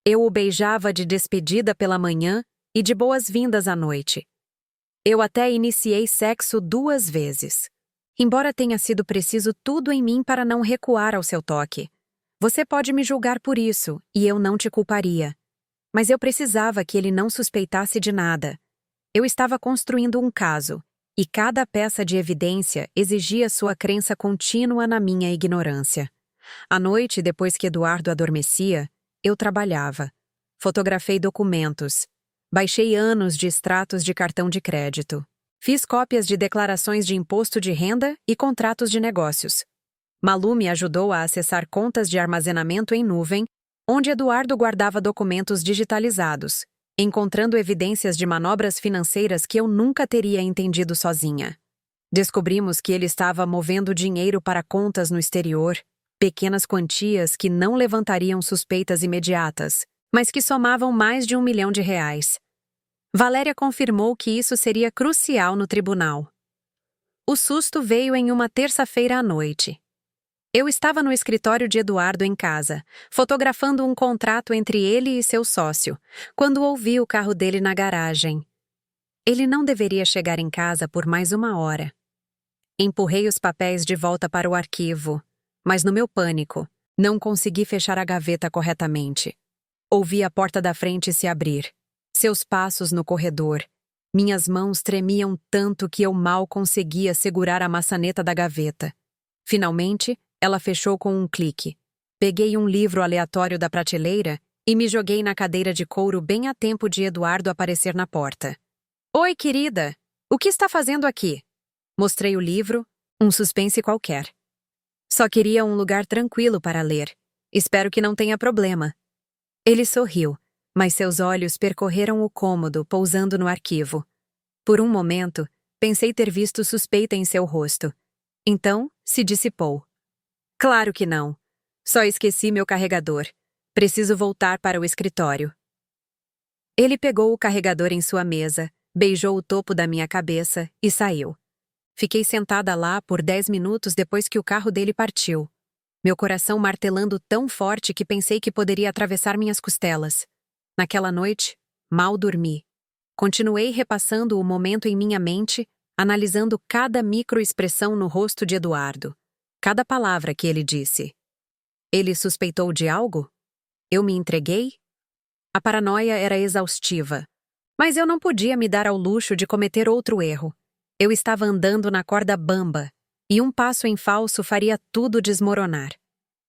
Eu o beijava de despedida pela manhã e de boas-vindas à noite. Eu até iniciei sexo 2 vezes. Embora tenha sido preciso tudo em mim para não recuar ao seu toque. Você pode me julgar por isso, e eu não te culparia. Mas eu precisava que ele não suspeitasse de nada. Eu estava construindo um caso, e cada peça de evidência exigia sua crença contínua na minha ignorância. À noite, depois que Eduardo adormecia, eu trabalhava. Fotografei documentos. Baixei anos de extratos de cartão de crédito. Fiz cópias de declarações de imposto de renda e contratos de negócios. Malu me ajudou a acessar contas de armazenamento em nuvem, onde Eduardo guardava documentos digitalizados, encontrando evidências de manobras financeiras que eu nunca teria entendido sozinha. Descobrimos que ele estava movendo dinheiro para contas no exterior, pequenas quantias que não levantariam suspeitas imediatas, mas que somavam mais de R$ 1 milhão. Valéria confirmou que isso seria crucial no tribunal. O susto veio em uma terça-feira à noite. Eu estava no escritório de Eduardo em casa, fotografando um contrato entre ele e seu sócio, quando ouvi o carro dele na garagem. Ele não deveria chegar em casa por mais 1 hora. Empurrei os papéis de volta para o arquivo. mas no meu pânico, não consegui fechar a gaveta corretamente. Ouvi a porta da frente se abrir. Seus passos no corredor. Minhas mãos tremiam tanto que eu mal conseguia segurar a maçaneta da gaveta. Finalmente, ela fechou com um clique. Peguei um livro aleatório da prateleira e me joguei na cadeira de couro bem a tempo de Eduardo aparecer na porta. Oi, querida! O que está fazendo aqui? Mostrei o livro, um suspense qualquer. Só queria um lugar tranquilo para ler. Espero que não tenha problema. Ele sorriu, mas seus olhos percorreram o cômodo, pousando no arquivo. Por um momento, pensei ter visto suspeita em seu rosto. Então, se dissipou. Claro que não. Só esqueci meu carregador. Preciso voltar para o escritório. Ele pegou o carregador em sua mesa, beijou o topo da minha cabeça e saiu. Fiquei sentada lá por 10 minutos depois que o carro dele partiu. Meu coração martelando tão forte que pensei que poderia atravessar minhas costelas. Naquela noite, mal dormi. Continuei repassando o momento em minha mente, analisando cada microexpressão no rosto de Eduardo. Cada palavra que ele disse. Ele suspeitou de algo? Eu me entreguei? A paranoia era exaustiva. Mas eu não podia me dar ao luxo de cometer outro erro. Eu estava andando na corda bamba, e um passo em falso faria tudo desmoronar.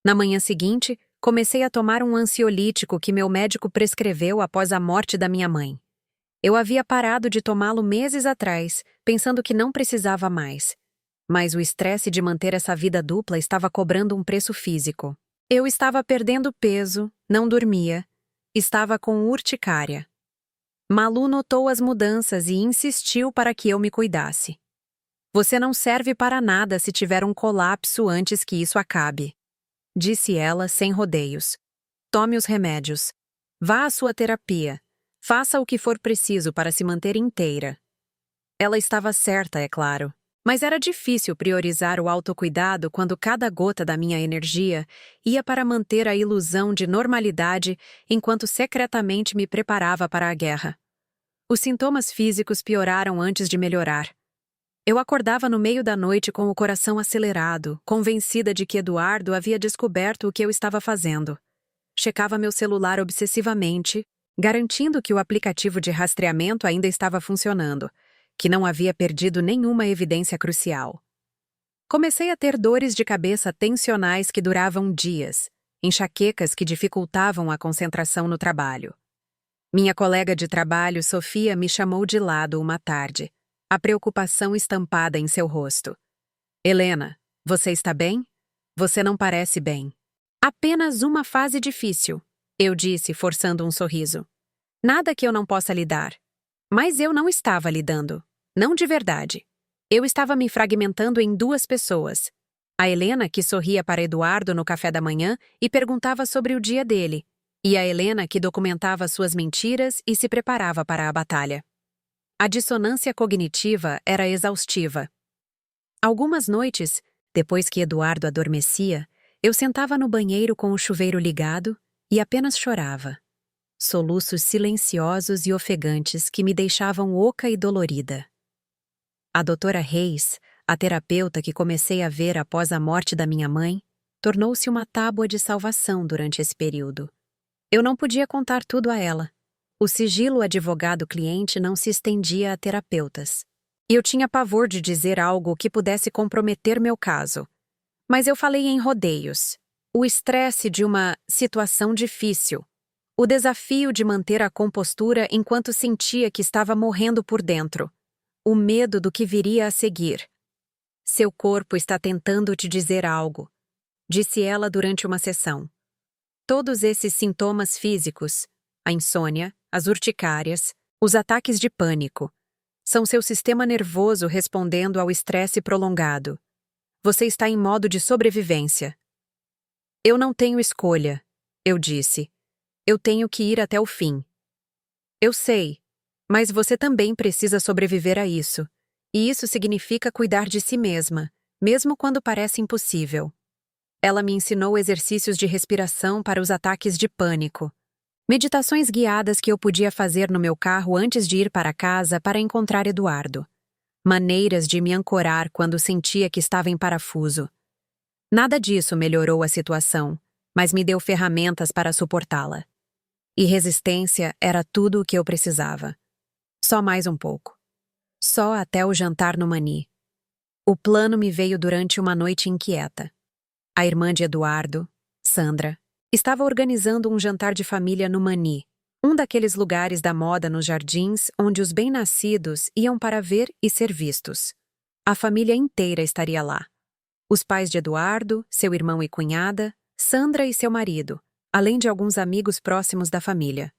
Na manhã seguinte, comecei a tomar um ansiolítico que meu médico prescreveu após a morte da minha mãe. Eu havia parado de tomá-lo meses atrás, pensando que não precisava mais. Mas o estresse de manter essa vida dupla estava cobrando um preço físico. Eu estava perdendo peso, não dormia, estava com urticária. Malu notou as mudanças e insistiu para que eu me cuidasse. Você não serve para nada se tiver um colapso antes que isso acabe, disse ela sem rodeios. Tome os remédios. Vá à sua terapia. Faça o que for preciso para se manter inteira. Ela estava certa, é claro. Mas era difícil priorizar o autocuidado quando cada gota da minha energia ia para manter a ilusão de normalidade enquanto secretamente me preparava para a guerra. Os sintomas físicos pioraram antes de melhorar. Eu acordava no meio da noite com o coração acelerado, convencida de que Eduardo havia descoberto o que eu estava fazendo. Checava meu celular obsessivamente, garantindo que o aplicativo de rastreamento ainda estava funcionando, que não havia perdido nenhuma evidência crucial. Comecei a ter dores de cabeça tensionais que duravam dias, enxaquecas que dificultavam a concentração no trabalho. Minha colega de trabalho, Sofia, me chamou de lado uma tarde, a preocupação estampada em seu rosto. Helena, você está bem? Você não parece bem. Apenas uma fase difícil, eu disse, forçando um sorriso. Nada que eu não possa lidar. Mas eu não estava lidando. Não de verdade. Eu estava me fragmentando em duas pessoas. A Helena, que sorria para Eduardo no café da manhã e perguntava sobre o dia dele, e a Helena, que documentava suas mentiras e se preparava para a batalha. A dissonância cognitiva era exaustiva. Algumas noites, depois que Eduardo adormecia, eu sentava no banheiro com o chuveiro ligado e apenas chorava. Soluços silenciosos e ofegantes que me deixavam oca e dolorida. A doutora Reis, a terapeuta que comecei a ver após a morte da minha mãe, tornou-se uma tábua de salvação durante esse período. Eu não podia contar tudo a ela. O sigilo advogado-cliente não se estendia a terapeutas. E eu tinha pavor de dizer algo que pudesse comprometer meu caso. Mas eu falei em rodeios. O estresse de uma situação difícil. O desafio de manter a compostura enquanto sentia que estava morrendo por dentro. O medo do que viria a seguir. Seu corpo está tentando te dizer algo, disse ela durante uma sessão. Todos esses sintomas físicos, a insônia, as urticárias, os ataques de pânico, são seu sistema nervoso respondendo ao estresse prolongado. Você está em modo de sobrevivência. Eu não tenho escolha, eu disse. Eu tenho que ir até o fim. Eu sei, mas você também precisa sobreviver a isso. E isso significa cuidar de si mesma, mesmo quando parece impossível. Ela me ensinou exercícios de respiração para os ataques de pânico. Meditações guiadas que eu podia fazer no meu carro antes de ir para casa para encontrar Eduardo. Maneiras de me ancorar quando sentia que estava em parafuso. Nada disso melhorou a situação, mas me deu ferramentas para suportá-la. E resistência era tudo o que eu precisava. Só mais um pouco. Só até o jantar no Mani. O plano me veio durante uma noite inquieta. A irmã de Eduardo, Sandra, estava organizando um jantar de família no Mani, um daqueles lugares da moda nos jardins onde os bem-nascidos iam para ver e ser vistos. A família inteira estaria lá. Os pais de Eduardo, seu irmão e cunhada, Sandra e seu marido, além de alguns amigos próximos da família.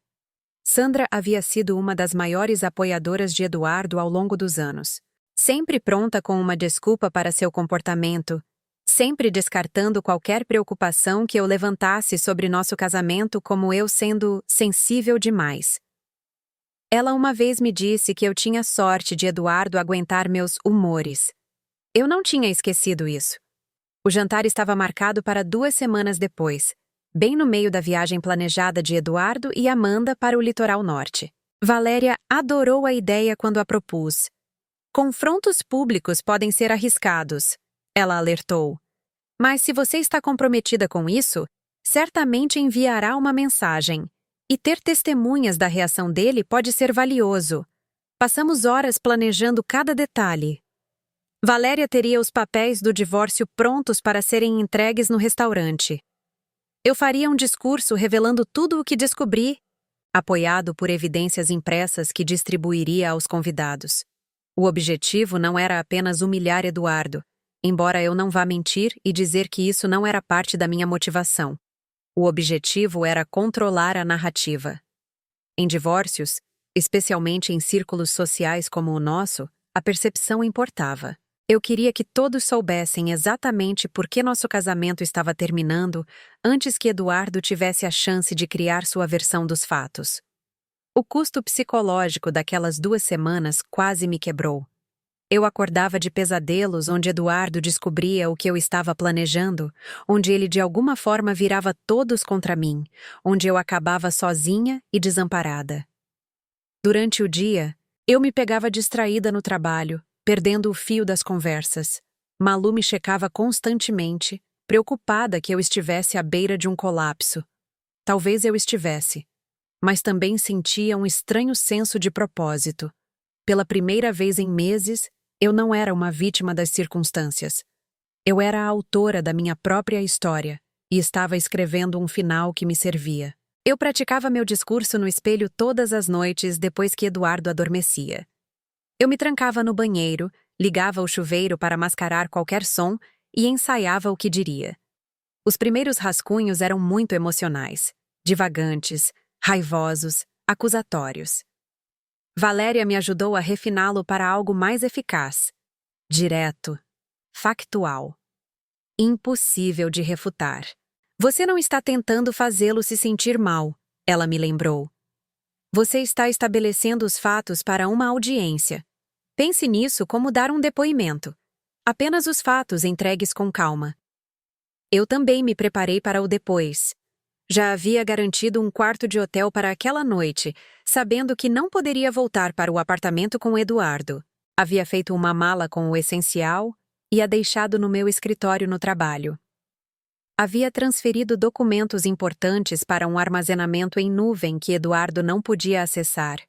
Sandra havia sido uma das maiores apoiadoras de Eduardo ao longo dos anos, sempre pronta com uma desculpa para seu comportamento, sempre descartando qualquer preocupação que eu levantasse sobre nosso casamento como eu sendo sensível demais. Ela uma vez me disse que eu tinha sorte de Eduardo aguentar meus humores. Eu não tinha esquecido isso. O jantar estava marcado para 2 semanas depois, bem no meio da viagem planejada de Eduardo e Amanda para o litoral norte. Valéria adorou a ideia quando a propus. Confrontos públicos podem ser arriscados, ela alertou. Mas se você está comprometida com isso, certamente enviará uma mensagem. E ter testemunhas da reação dele pode ser valioso. Passamos horas planejando cada detalhe. Valéria teria os papéis do divórcio prontos para serem entregues no restaurante. Eu faria um discurso revelando tudo o que descobri, apoiado por evidências impressas que distribuiria aos convidados. O objetivo não era apenas humilhar Eduardo, embora eu não vá mentir e dizer que isso não era parte da minha motivação. O objetivo era controlar a narrativa. Em divórcios, especialmente em círculos sociais como o nosso, a percepção importava. Eu queria que todos soubessem exatamente por que nosso casamento estava terminando antes que Eduardo tivesse a chance de criar sua versão dos fatos. O custo psicológico daquelas 2 semanas quase me quebrou. Eu acordava de pesadelos onde Eduardo descobria o que eu estava planejando, onde ele de alguma forma virava todos contra mim, onde eu acabava sozinha e desamparada. Durante o dia, eu me pegava distraída no trabalho, perdendo o fio das conversas. Malu me checava constantemente, preocupada que eu estivesse à beira de um colapso. Talvez eu estivesse, mas também sentia um estranho senso de propósito. Pela primeira vez em meses, eu não era uma vítima das circunstâncias. Eu era a autora da minha própria história e estava escrevendo um final que me servia. Eu praticava meu discurso no espelho todas as noites depois que Eduardo adormecia. Eu me trancava no banheiro, ligava o chuveiro para mascarar qualquer som e ensaiava o que diria. Os primeiros rascunhos eram muito emocionais, divagantes, raivosos, acusatórios. Valéria me ajudou a refiná-lo para algo mais eficaz, direto, factual, impossível de refutar. Você não está tentando fazê-lo se sentir mal, ela me lembrou. Você está estabelecendo os fatos para uma audiência. Pense nisso como dar um depoimento. Apenas os fatos entregues com calma. Eu também me preparei para o depois. Já havia garantido um quarto de hotel para aquela noite, sabendo que não poderia voltar para o apartamento com Eduardo. Havia feito uma mala com o essencial e a deixado no meu escritório no trabalho. Havia transferido documentos importantes para um armazenamento em nuvem que Eduardo não podia acessar.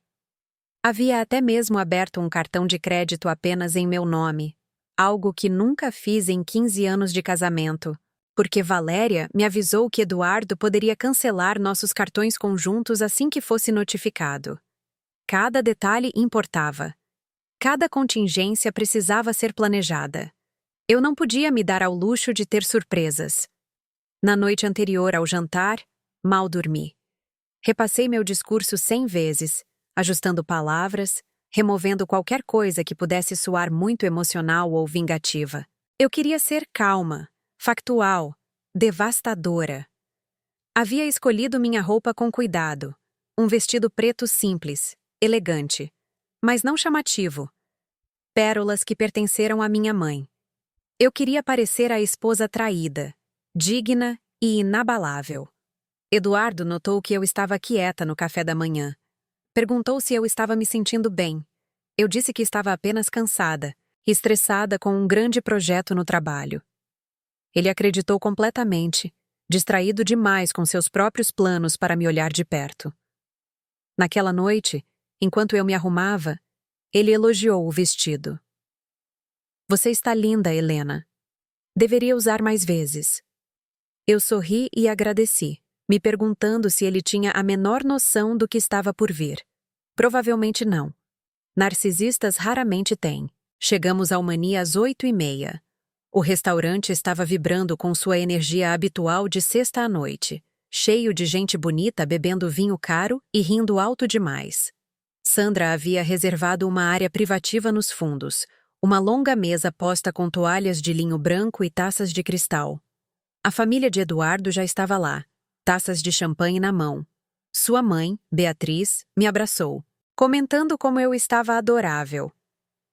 Havia até mesmo aberto um cartão de crédito apenas em meu nome, algo que nunca fiz em 15 anos de casamento, porque Valéria me avisou que Eduardo poderia cancelar nossos cartões conjuntos assim que fosse notificado. Cada detalhe importava. Cada contingência precisava ser planejada. Eu não podia me dar ao luxo de ter surpresas. Na noite anterior ao jantar, mal dormi. Repassei meu discurso 100 vezes, ajustando palavras, removendo qualquer coisa que pudesse soar muito emocional ou vingativa. Eu queria ser calma, factual, devastadora. Havia escolhido minha roupa com cuidado, um vestido preto simples, elegante, mas não chamativo. Pérolas que pertenceram à minha mãe. Eu queria parecer a esposa traída, digna e inabalável. Eduardo notou que eu estava quieta no café da manhã. Perguntou se eu estava me sentindo bem. Eu disse que estava apenas cansada, estressada com um grande projeto no trabalho. Ele acreditou completamente, distraído demais com seus próprios planos para me olhar de perto. Naquela noite, enquanto eu me arrumava, ele elogiou o vestido. Você está linda, Helena. Deveria usar mais vezes. Eu sorri e agradeci, me perguntando se ele tinha a menor noção do que estava por vir. Provavelmente não. Narcisistas raramente têm. Chegamos ao Mani às 8h30. O restaurante estava vibrando com sua energia habitual de sexta à noite, cheio de gente bonita bebendo vinho caro e rindo alto demais. Sandra havia reservado uma área privativa nos fundos, uma longa mesa posta com toalhas de linho branco e taças de cristal. A família de Eduardo já estava lá, taças de champanhe na mão. Sua mãe, Beatriz, me abraçou, comentando como eu estava adorável.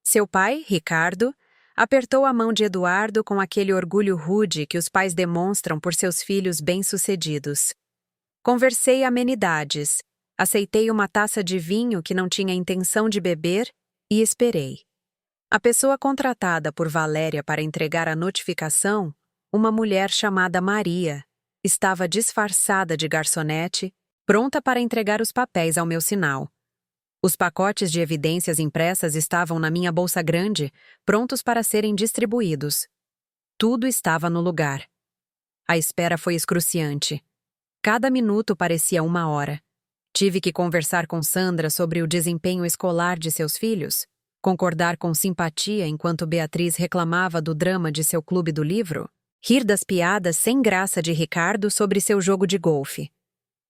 Seu pai, Ricardo, apertou a mão de Eduardo com aquele orgulho rude que os pais demonstram por seus filhos bem-sucedidos. Conversei amenidades, aceitei uma taça de vinho que não tinha intenção de beber e esperei. A pessoa contratada por Valéria para entregar a notificação, uma mulher chamada Maria, estava disfarçada de garçonete, pronta para entregar os papéis ao meu sinal. Os pacotes de evidências impressas estavam na minha bolsa grande, prontos para serem distribuídos. Tudo estava no lugar. A espera foi excruciante. Cada minuto parecia 1 hora. Tive que conversar com Sandra sobre o desempenho escolar de seus filhos, concordar com simpatia enquanto Beatriz reclamava do drama de seu clube do livro, rir das piadas sem graça de Ricardo sobre seu jogo de golfe.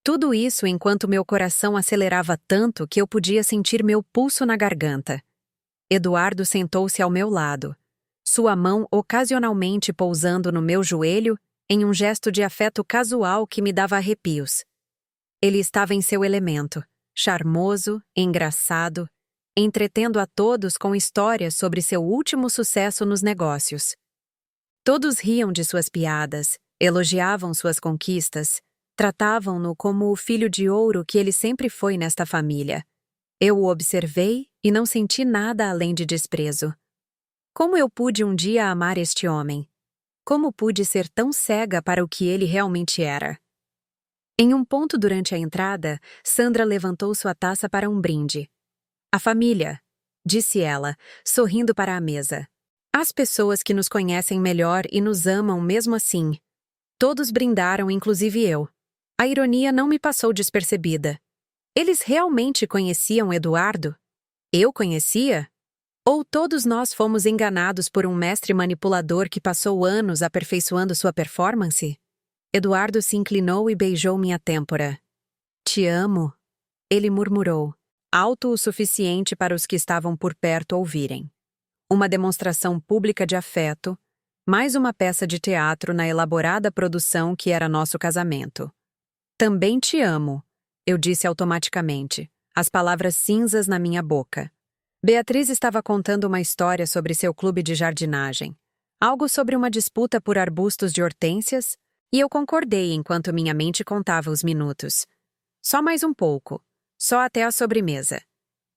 Tudo isso enquanto meu coração acelerava tanto que eu podia sentir meu pulso na garganta. Eduardo sentou-se ao meu lado, sua mão ocasionalmente pousando no meu joelho em um gesto de afeto casual que me dava arrepios. Ele estava em seu elemento, charmoso, engraçado, entretendo a todos com histórias sobre seu último sucesso nos negócios. Todos riam de suas piadas, elogiavam suas conquistas, tratavam-no como o filho de ouro que ele sempre foi nesta família. Eu o observei e não senti nada além de desprezo. Como eu pude um dia amar este homem? Como pude ser tão cega para o que ele realmente era? Em um ponto durante a entrada, Sandra levantou sua taça para um brinde. A família, disse ela, sorrindo para a mesa. As pessoas que nos conhecem melhor e nos amam mesmo assim. Todos brindaram, inclusive eu. A ironia não me passou despercebida. Eles realmente conheciam Eduardo? Eu conhecia? Ou todos nós fomos enganados por um mestre manipulador que passou anos aperfeiçoando sua performance? Eduardo se inclinou e beijou minha têmpora. Te amo, ele murmurou, alto o suficiente para os que estavam por perto ouvirem. Uma demonstração pública de afeto, mais uma peça de teatro na elaborada produção que era nosso casamento. Também te amo, eu disse automaticamente, as palavras cinzas na minha boca. Beatriz estava contando uma história sobre seu clube de jardinagem, algo sobre uma disputa por arbustos de hortênsias, e eu concordei enquanto minha mente contava os minutos. Só mais um pouco, só até a sobremesa.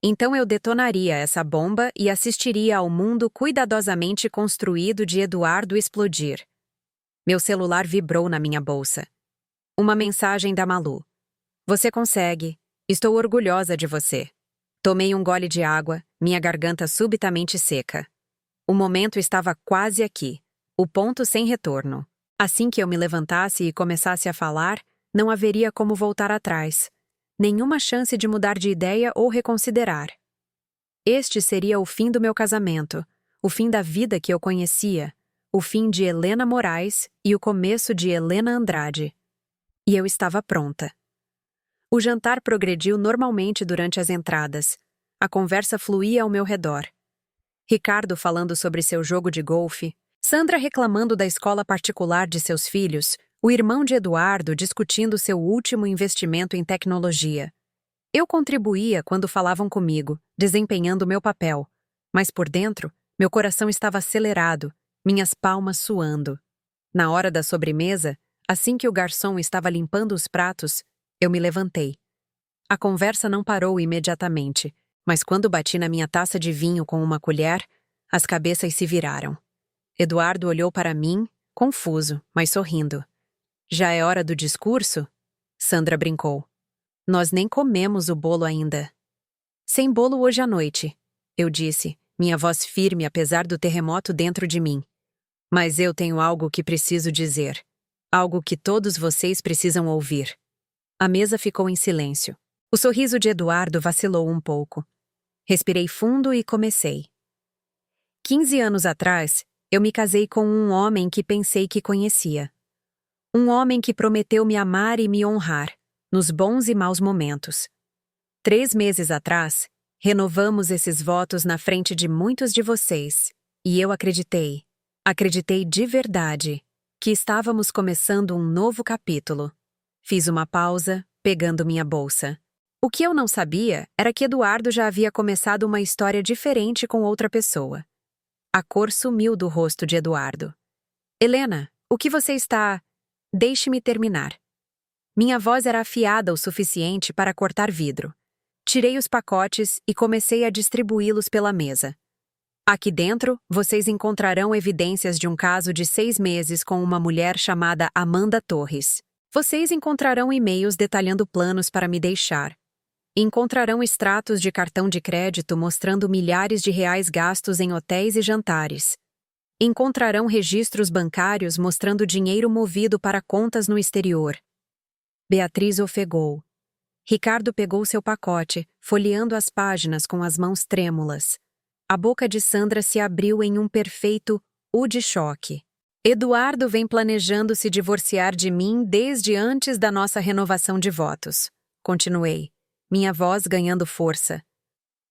Então eu detonaria essa bomba e assistiria ao mundo cuidadosamente construído de Eduardo explodir. Meu celular vibrou na minha bolsa. Uma mensagem da Malu. Você consegue. Estou orgulhosa de você. Tomei um gole de água, minha garganta subitamente seca. O momento estava quase aqui, o ponto sem retorno. Assim que eu me levantasse e começasse a falar, não haveria como voltar atrás. Nenhuma chance de mudar de ideia ou reconsiderar. Este seria o fim do meu casamento, o fim da vida que eu conhecia, o fim de Helena Moraes e o começo de Helena Andrade. E eu estava pronta. O jantar progrediu normalmente durante as entradas. A conversa fluía ao meu redor. Ricardo falando sobre seu jogo de golfe, Sandra reclamando da escola particular de seus filhos, o irmão de Eduardo discutindo seu último investimento em tecnologia. Eu contribuía quando falavam comigo, desempenhando meu papel, mas por dentro, meu coração estava acelerado, minhas palmas suando. Na hora da sobremesa, assim que o garçom estava limpando os pratos, eu me levantei. A conversa não parou imediatamente, mas quando bati na minha taça de vinho com uma colher, as cabeças se viraram. Eduardo olhou para mim, confuso, mas sorrindo. Já é hora do discurso? Sandra brincou. Nós nem comemos o bolo ainda. Sem bolo hoje à noite, eu disse, minha voz firme apesar do terremoto dentro de mim. Mas eu tenho algo que preciso dizer. Algo que todos vocês precisam ouvir. A mesa ficou em silêncio. O sorriso de Eduardo vacilou um pouco. Respirei fundo e comecei. 15 anos atrás, eu me casei com um homem que pensei que conhecia. Um homem que prometeu me amar e me honrar, nos bons e maus momentos. 3 meses atrás, renovamos esses votos na frente de muitos de vocês, e eu acreditei de verdade, que estávamos começando um novo capítulo. Fiz uma pausa, pegando minha bolsa. O que eu não sabia era que Eduardo já havia começado uma história diferente com outra pessoa. A cor sumiu do rosto de Eduardo. Helena, o que você está... Deixe-me terminar. Minha voz era afiada o suficiente para cortar vidro. Tirei os pacotes e comecei a distribuí-los pela mesa. Aqui dentro, vocês encontrarão evidências de um caso de 6 meses com uma mulher chamada Amanda Torres. Vocês encontrarão e-mails detalhando planos para me deixar. Encontrarão extratos de cartão de crédito mostrando milhares de reais gastos em hotéis e jantares. Encontrarão registros bancários mostrando dinheiro movido para contas no exterior. Beatriz ofegou. Ricardo pegou seu pacote, folheando as páginas com as mãos trêmulas. A boca de Sandra se abriu em um perfeito U de choque. Eduardo vem planejando se divorciar de mim desde antes da nossa renovação de votos. Continuei, minha voz ganhando força.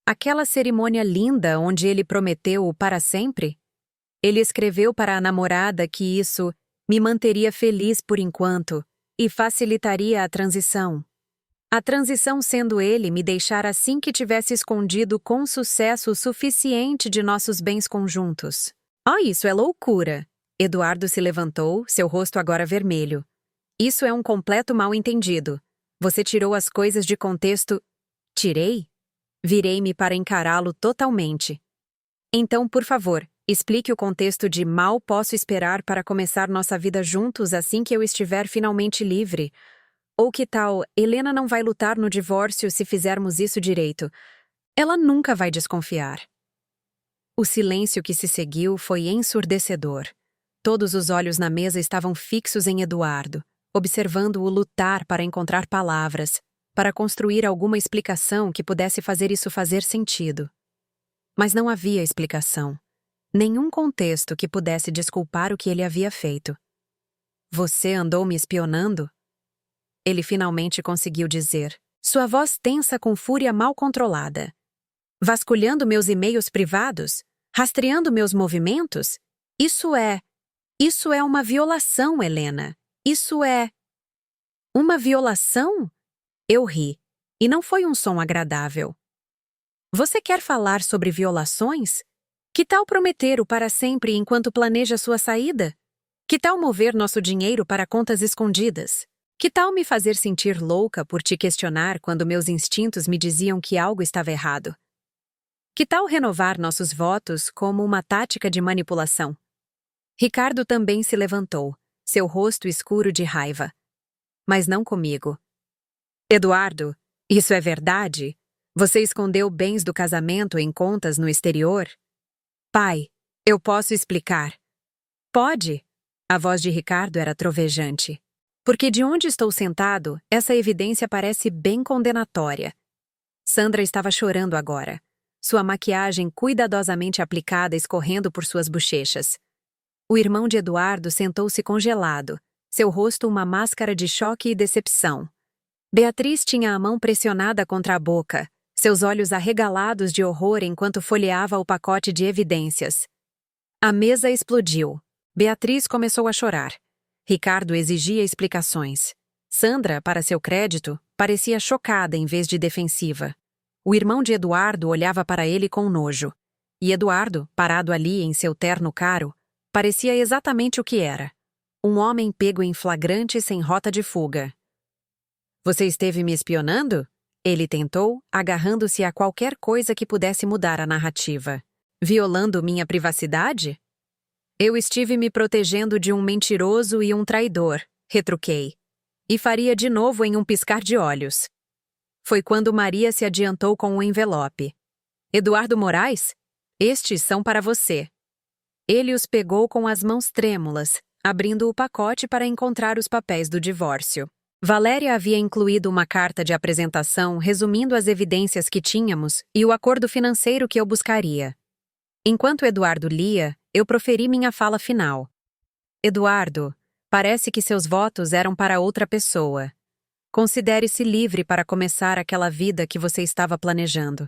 Aquela cerimônia linda onde ele prometeu o para sempre? Ele escreveu para a namorada que isso me manteria feliz por enquanto e facilitaria a transição. A transição sendo ele me deixar assim que tivesse escondido com sucesso o suficiente de nossos bens conjuntos. Oh, isso é loucura! Eduardo se levantou, seu rosto agora vermelho. Isso é um completo mal-entendido. Você tirou as coisas de contexto... Tirei? Virei-me para encará-lo totalmente. Então, por favor, explique o contexto de mal posso esperar para começar nossa vida juntos assim que eu estiver finalmente livre. Ou que tal, Helena não vai lutar no divórcio se fizermos isso direito. Ela nunca vai desconfiar. O silêncio que se seguiu foi ensurdecedor. Todos os olhos na mesa estavam fixos em Eduardo, observando-o lutar para encontrar palavras, para construir alguma explicação que pudesse fazer isso fazer sentido. Mas não havia explicação. Nenhum contexto que pudesse desculpar o que ele havia feito. Você andou me espionando? Ele finalmente conseguiu dizer, sua voz tensa com fúria mal controlada. Vasculhando meus e-mails privados? Rastreando meus movimentos? Isso é uma violação, Helena. Isso é... Uma violação? Eu ri, e não foi um som agradável. Você quer falar sobre violações? Que tal prometer o para sempre enquanto planeja sua saída? Que tal mover nosso dinheiro para contas escondidas? Que tal me fazer sentir louca por te questionar quando meus instintos me diziam que algo estava errado? Que tal renovar nossos votos como uma tática de manipulação? Ricardo também se levantou, seu rosto escuro de raiva. Mas não comigo. Eduardo, isso é verdade? Você escondeu bens do casamento em contas no exterior? Pai, eu posso explicar. Pode? A voz de Ricardo era trovejante. Porque de onde estou sentado, essa evidência parece bem condenatória. Sandra estava chorando agora, sua maquiagem cuidadosamente aplicada escorrendo por suas bochechas. O irmão de Eduardo sentou-se congelado, seu rosto uma máscara de choque e decepção. Beatriz tinha a mão pressionada contra a boca, seus olhos arregalados de horror enquanto folheava o pacote de evidências. A mesa explodiu. Beatriz começou a chorar. Ricardo exigia explicações. Sandra, para seu crédito, parecia chocada em vez de defensiva. O irmão de Eduardo olhava para ele com nojo. E Eduardo, parado ali em seu terno caro, parecia exatamente o que era. Um homem pego em flagrante sem rota de fuga. Você esteve me espionando? Ele tentou, agarrando-se a qualquer coisa que pudesse mudar a narrativa. Violando minha privacidade? Eu estive me protegendo de um mentiroso e um traidor, retruquei. E faria de novo em um piscar de olhos. Foi quando Maria se adiantou com um envelope. Eduardo Moraes? Estes são para você. Ele os pegou com as mãos trêmulas, abrindo o pacote para encontrar os papéis do divórcio. Valéria havia incluído uma carta de apresentação resumindo as evidências que tínhamos e o acordo financeiro que eu buscaria. Enquanto Eduardo lia, eu proferi minha fala final. Eduardo, parece que seus votos eram para outra pessoa. Considere-se livre para começar aquela vida que você estava planejando.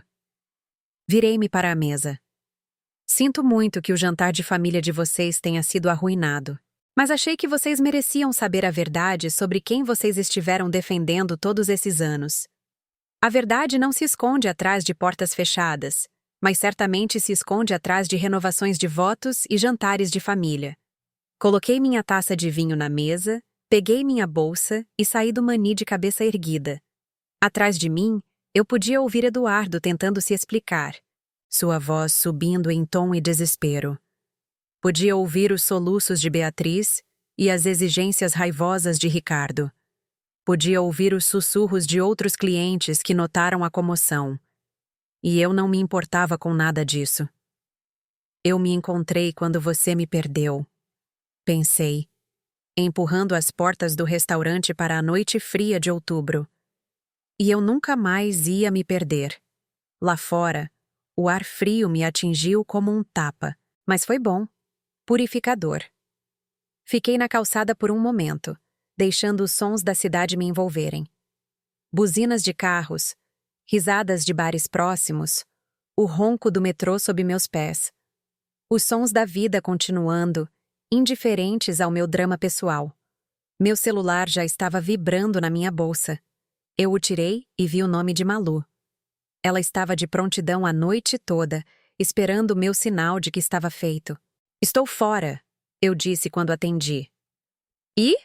Virei-me para a mesa. Sinto muito que o jantar de família de vocês tenha sido arruinado. Mas achei que vocês mereciam saber a verdade sobre quem vocês estiveram defendendo todos esses anos. A verdade não se esconde atrás de portas fechadas, mas certamente se esconde atrás de renovações de votos e jantares de família. Coloquei minha taça de vinho na mesa, peguei minha bolsa e saí do mani de cabeça erguida. Atrás de mim, eu podia ouvir Eduardo tentando se explicar, sua voz subindo em tom e desespero. Podia ouvir os soluços de Beatriz e as exigências raivosas de Ricardo. Podia ouvir os sussurros de outros clientes que notaram a comoção. E eu não me importava com nada disso. Eu me encontrei quando você me perdeu. Pensei, empurrando as portas do restaurante para a noite fria de outubro. E eu nunca mais ia me perder. Lá fora, o ar frio me atingiu como um tapa, mas foi bom. Purificador. Fiquei na calçada por um momento, deixando os sons da cidade me envolverem. Buzinas de carros, risadas de bares próximos, o ronco do metrô sob meus pés. Os sons da vida continuando, indiferentes ao meu drama pessoal. Meu celular já estava vibrando na minha bolsa. Eu o tirei e vi o nome de Malu. Ela estava de prontidão a noite toda, esperando o meu sinal de que estava feito. Estou fora, eu disse quando atendi. E?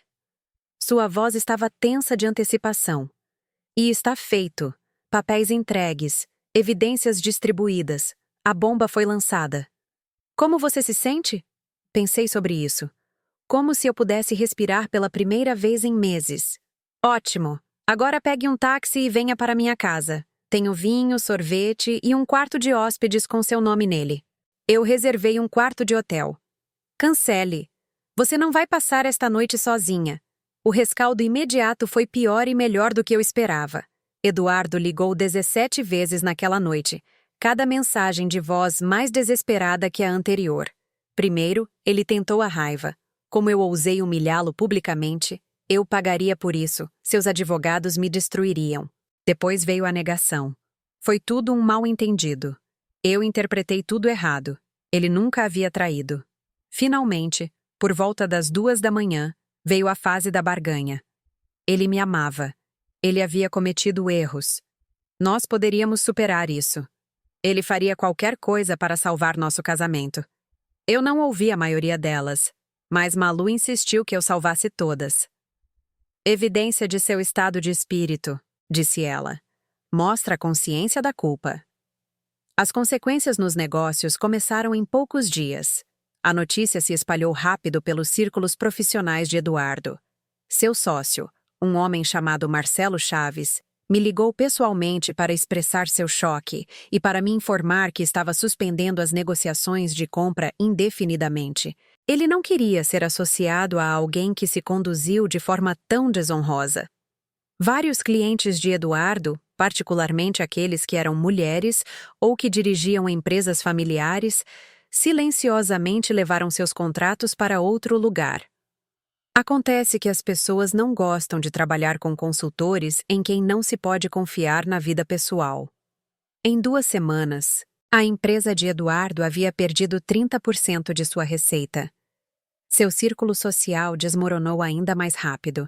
Sua voz estava tensa de antecipação. E está feito. Papéis entregues, evidências distribuídas. A bomba foi lançada. Como você se sente? Pensei sobre isso. Como se eu pudesse respirar pela primeira vez em meses. Ótimo. Agora pegue um táxi e venha para minha casa. Tenho vinho, sorvete e um quarto de hóspedes com seu nome nele. Eu reservei um quarto de hotel. Cancele. Você não vai passar esta noite sozinha. O rescaldo imediato foi pior e melhor do que eu esperava. Eduardo ligou 17 vezes naquela noite, cada mensagem de voz mais desesperada que a anterior. Primeiro, ele tentou a raiva. Como eu ousei humilhá-lo publicamente, eu pagaria por isso, seus advogados me destruiriam. Depois veio a negação. Foi tudo um mal-entendido. Eu interpretei tudo errado. Ele nunca havia traído. Finalmente, por volta das 2 da manhã, veio a fase da barganha. Ele me amava. Ele havia cometido erros. Nós poderíamos superar isso. Ele faria qualquer coisa para salvar nosso casamento. Eu não ouvi a maioria delas, mas Malu insistiu que eu salvasse todas. Evidência de seu estado de espírito, disse ela. Mostra a consciência da culpa. As consequências nos negócios começaram em poucos dias. A notícia se espalhou rápido pelos círculos profissionais de Eduardo. Seu sócio, um homem chamado Marcelo Chaves, me ligou pessoalmente para expressar seu choque e para me informar que estava suspendendo as negociações de compra indefinidamente. Ele não queria ser associado a alguém que se conduziu de forma tão desonrosa. Vários clientes de Eduardo, particularmente aqueles que eram mulheres ou que dirigiam empresas familiares, silenciosamente levaram seus contratos para outro lugar. Acontece que as pessoas não gostam de trabalhar com consultores em quem não se pode confiar na vida pessoal. Em 2 semanas, a empresa de Eduardo havia perdido 30% de sua receita. Seu círculo social desmoronou ainda mais rápido.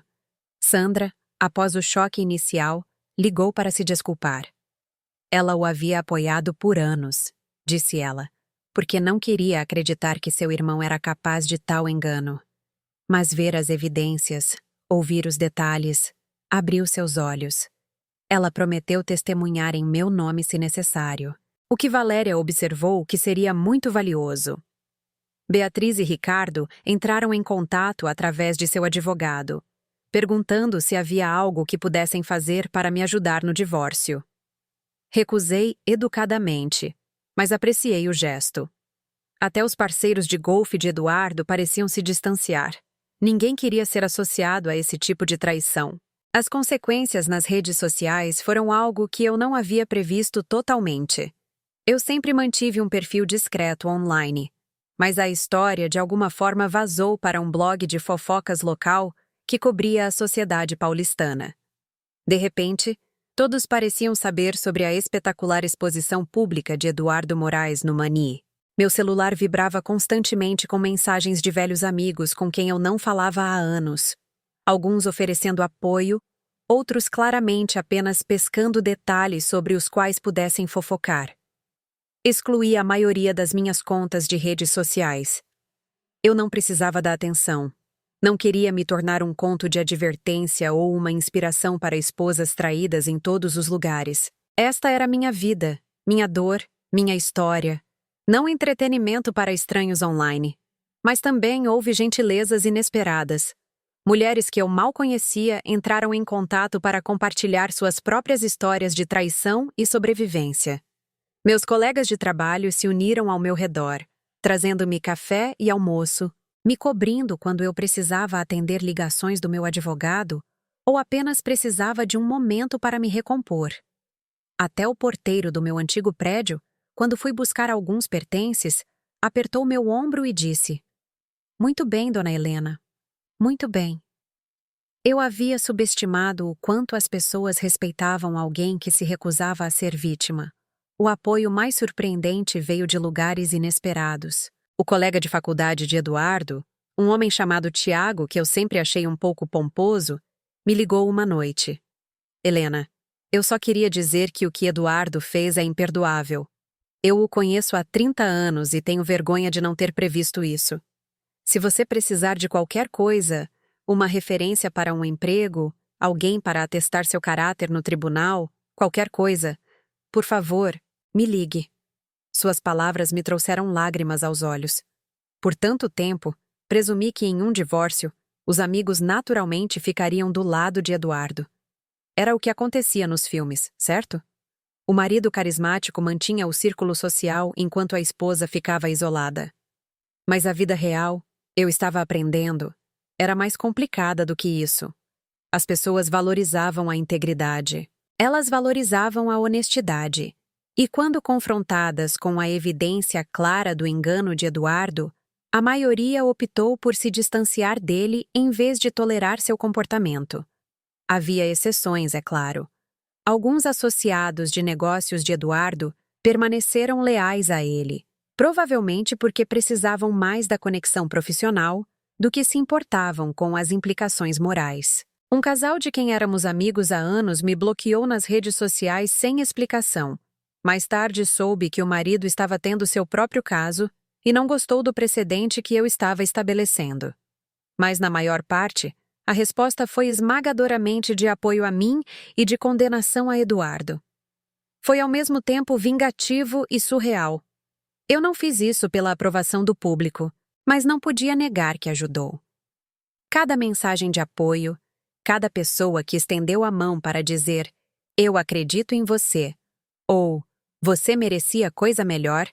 Sandra, após o choque inicial, ligou para se desculpar. Ela o havia apoiado por anos, disse ela, porque não queria acreditar que seu irmão era capaz de tal engano. Mas ver as evidências, ouvir os detalhes, abriu seus olhos. Ela prometeu testemunhar em meu nome se necessário, o que Valéria observou que seria muito valioso. Beatriz e Ricardo entraram em contato através de seu advogado, perguntando se havia algo que pudessem fazer para me ajudar no divórcio. Recusei educadamente, mas apreciei o gesto. Até os parceiros de golfe de Eduardo pareciam se distanciar. Ninguém queria ser associado a esse tipo de traição. As consequências nas redes sociais foram algo que eu não havia previsto totalmente. Eu sempre mantive um perfil discreto online, mas a história de alguma forma vazou para um blog de fofocas local que cobria a sociedade paulistana. De repente, todos pareciam saber sobre a espetacular exposição pública de Eduardo Moraes no Mani. Meu celular vibrava constantemente com mensagens de velhos amigos com quem eu não falava há anos. Alguns oferecendo apoio, outros claramente apenas pescando detalhes sobre os quais pudessem fofocar. Excluí a maioria das minhas contas de redes sociais. Eu não precisava da atenção. Não queria me tornar um conto de advertência ou uma inspiração para esposas traídas em todos os lugares. Esta era minha vida, minha dor, minha história. Não entretenimento para estranhos online. Mas também houve gentilezas inesperadas. Mulheres que eu mal conhecia entraram em contato para compartilhar suas próprias histórias de traição e sobrevivência. Meus colegas de trabalho se uniram ao meu redor, trazendo-me café e almoço, me cobrindo quando eu precisava atender ligações do meu advogado ou apenas precisava de um momento para me recompor. Até o porteiro do meu antigo prédio, quando fui buscar alguns pertences, apertou meu ombro e disse: "Muito bem, dona Helena. Muito bem." Eu havia subestimado o quanto as pessoas respeitavam alguém que se recusava a ser vítima. O apoio mais surpreendente veio de lugares inesperados. O colega de faculdade de Eduardo, um homem chamado Tiago, que eu sempre achei um pouco pomposo, me ligou uma noite. "Helena, eu só queria dizer que o que Eduardo fez é imperdoável. Eu o conheço há 30 anos e tenho vergonha de não ter previsto isso. Se você precisar de qualquer coisa, uma referência para um emprego, alguém para atestar seu caráter no tribunal, qualquer coisa, por favor, me ligue." Suas palavras me trouxeram lágrimas aos olhos. Por tanto tempo, presumi que em um divórcio, os amigos naturalmente ficariam do lado de Eduardo. Era o que acontecia nos filmes, certo? O marido carismático mantinha o círculo social enquanto a esposa ficava isolada. Mas a vida real, eu estava aprendendo, era mais complicada do que isso. As pessoas valorizavam a integridade. Elas valorizavam a honestidade. E quando confrontadas com a evidência clara do engano de Eduardo, a maioria optou por se distanciar dele em vez de tolerar seu comportamento. Havia exceções, é claro. Alguns associados de negócios de Eduardo permaneceram leais a ele, provavelmente porque precisavam mais da conexão profissional do que se importavam com as implicações morais. Um casal de quem éramos amigos há anos me bloqueou nas redes sociais sem explicação. Mais tarde soube que o marido estava tendo seu próprio caso e não gostou do precedente que eu estava estabelecendo. Mas, na maior parte, a resposta foi esmagadoramente de apoio a mim e de condenação a Eduardo. Foi ao mesmo tempo vingativo e surreal. Eu não fiz isso pela aprovação do público, mas não podia negar que ajudou. Cada mensagem de apoio, cada pessoa que estendeu a mão para dizer "eu acredito em você" ou "você merecia coisa melhor",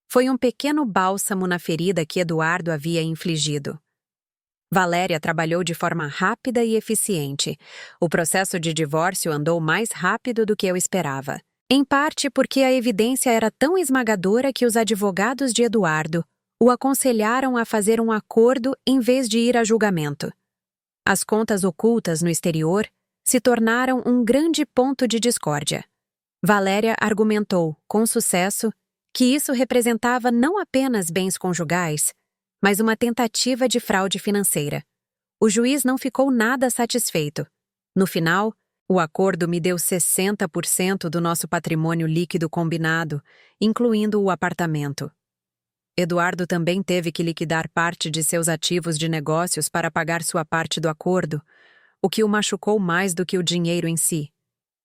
foi um pequeno bálsamo na ferida que Eduardo havia infligido. Valéria trabalhou de forma rápida e eficiente. O processo de divórcio andou mais rápido do que eu esperava. Em parte porque a evidência era tão esmagadora que os advogados de Eduardo o aconselharam a fazer um acordo em vez de ir a julgamento. As contas ocultas no exterior se tornaram um grande ponto de discórdia. Valéria argumentou, com sucesso, que isso representava não apenas bens conjugais, mas uma tentativa de fraude financeira. O juiz não ficou nada satisfeito. No final, o acordo me deu 60% do nosso patrimônio líquido combinado, incluindo o apartamento. Eduardo também teve que liquidar parte de seus ativos de negócios para pagar sua parte do acordo, o que o machucou mais do que o dinheiro em si.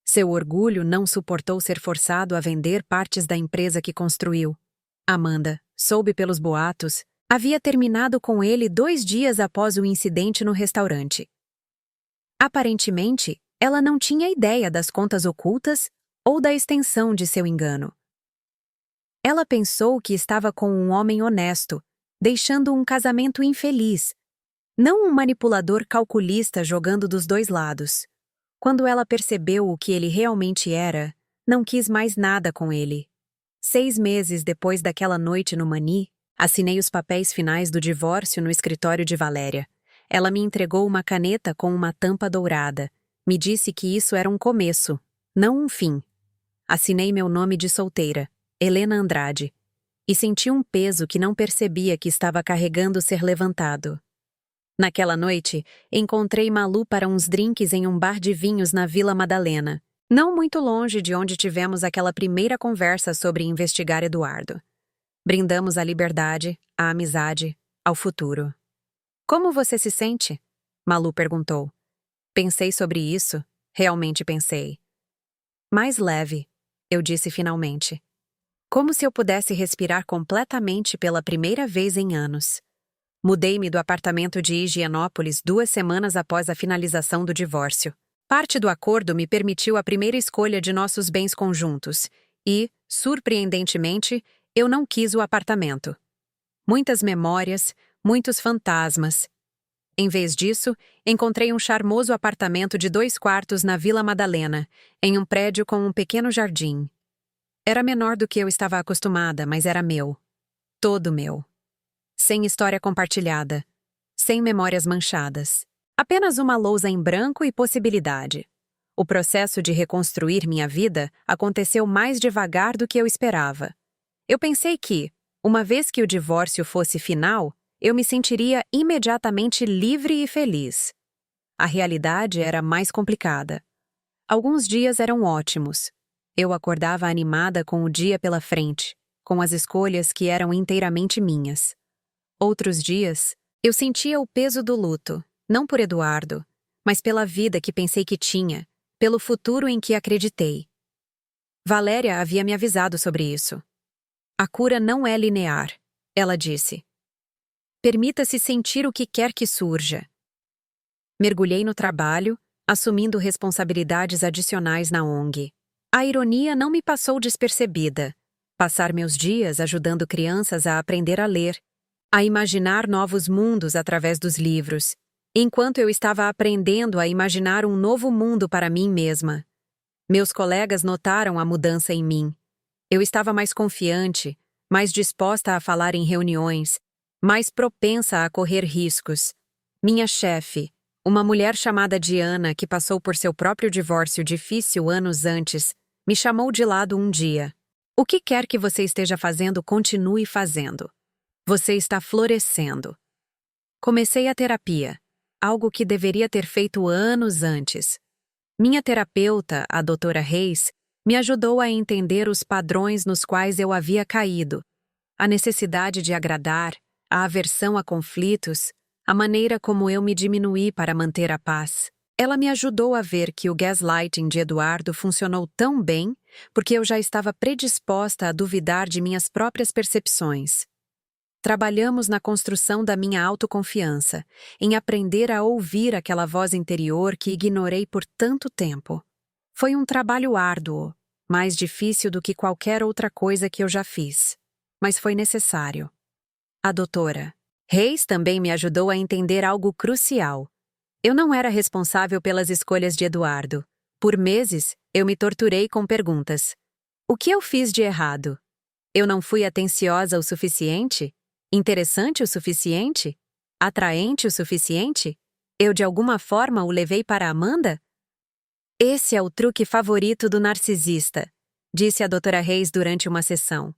Seu orgulho não suportou ser forçado a vender partes da empresa que construiu. Amanda, soube pelos boatos, Havia terminado com ele 2 dias após o incidente no restaurante. Aparentemente, ela não tinha ideia das contas ocultas ou da extensão de seu engano. Ela pensou que estava com um homem honesto, deixando um casamento infeliz, não um manipulador calculista jogando dos dois lados. Quando ela percebeu o que ele realmente era, não quis mais nada com ele. 6 meses depois daquela noite no Mani, assinei os papéis finais do divórcio no escritório de Valéria. Ela me entregou uma caneta com uma tampa dourada. Me disse que isso era um começo, não um fim. Assinei meu nome de solteira, Helena Andrade, e senti um peso que não percebia que estava carregando ser levantado. Naquela noite, encontrei Malu para uns drinks em um bar de vinhos na Vila Madalena, não muito longe de onde tivemos aquela primeira conversa sobre investigar Eduardo. Brindamos à liberdade, à amizade, ao futuro. Como você se sente? Malu perguntou. Pensei sobre isso, realmente pensei. Mais leve, eu disse finalmente. Como se eu pudesse respirar completamente pela primeira vez em anos. Mudei-me do apartamento de Higienópolis 2 semanas após a finalização do divórcio. Parte do acordo me permitiu a primeira escolha de nossos bens conjuntos e, surpreendentemente, eu não quis o apartamento. Muitas memórias, muitos fantasmas. Em vez disso, encontrei um charmoso apartamento de 2 quartos na Vila Madalena, em um prédio com um pequeno jardim. Era menor do que eu estava acostumada, mas era meu. Todo meu. Sem história compartilhada. Sem memórias manchadas. Apenas uma lousa em branco e possibilidade. O processo de reconstruir minha vida aconteceu mais devagar do que eu esperava. Eu pensei que, uma vez que o divórcio fosse final, eu me sentiria imediatamente livre e feliz. A realidade era mais complicada. Alguns dias eram ótimos. Eu acordava animada com o dia pela frente, com as escolhas que eram inteiramente minhas. Outros dias, eu sentia o peso do luto, não por Eduardo, mas pela vida que pensei que tinha, pelo futuro em que acreditei. Valéria havia me avisado sobre isso. A cura não é linear, ela disse. Permita-se sentir o que quer que surja. Mergulhei no trabalho, assumindo responsabilidades adicionais na ONG. A ironia não me passou despercebida. Passar meus dias ajudando crianças a aprender a ler, a imaginar novos mundos através dos livros, enquanto eu estava aprendendo a imaginar um novo mundo para mim mesma. Meus colegas notaram a mudança em mim. Eu estava mais confiante, mais disposta a falar em reuniões, mais propensa a correr riscos. Minha chefe, uma mulher chamada Diana que passou por seu próprio divórcio difícil anos antes, me chamou de lado um dia. O que quer que você esteja fazendo, continue fazendo. Você está florescendo. Comecei a terapia, algo que deveria ter feito anos antes. Minha terapeuta, a doutora Reis, me ajudou a entender os padrões nos quais eu havia caído, a necessidade de agradar, a aversão a conflitos, a maneira como eu me diminuí para manter a paz. Ela me ajudou a ver que o gaslighting de Eduardo funcionou tão bem porque eu já estava predisposta a duvidar de minhas próprias percepções. Trabalhamos na construção da minha autoconfiança, em aprender a ouvir aquela voz interior que ignorei por tanto tempo. Foi um trabalho árduo, mais difícil do que qualquer outra coisa que eu já fiz, mas foi necessário. A doutora Reis também me ajudou a entender algo crucial. Eu não era responsável pelas escolhas de Eduardo. Por meses, eu me torturei com perguntas. O que eu fiz de errado? Eu não fui atenciosa o suficiente? Interessante o suficiente? Atraente o suficiente? Eu de alguma forma o levei para Amanda? Esse é o truque favorito do narcisista, disse a doutora Reis durante uma sessão.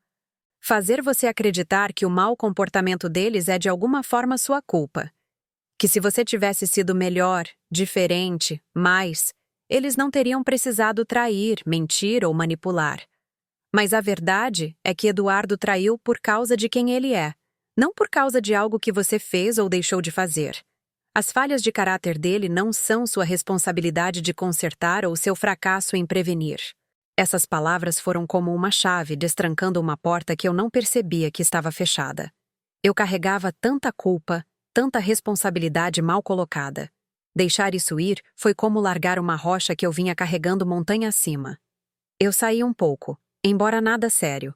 Fazer você acreditar que o mau comportamento deles é de alguma forma sua culpa. Que se você tivesse sido melhor, diferente, mais, eles não teriam precisado trair, mentir ou manipular. Mas a verdade é que Eduardo traiu por causa de quem ele é, não por causa de algo que você fez ou deixou de fazer. As falhas de caráter dele não são sua responsabilidade de consertar ou seu fracasso em prevenir. Essas palavras foram como uma chave destrancando uma porta que eu não percebia que estava fechada. Eu carregava tanta culpa, tanta responsabilidade mal colocada. Deixar isso ir foi como largar uma rocha que eu vinha carregando montanha acima. Eu saí um pouco, embora nada sério.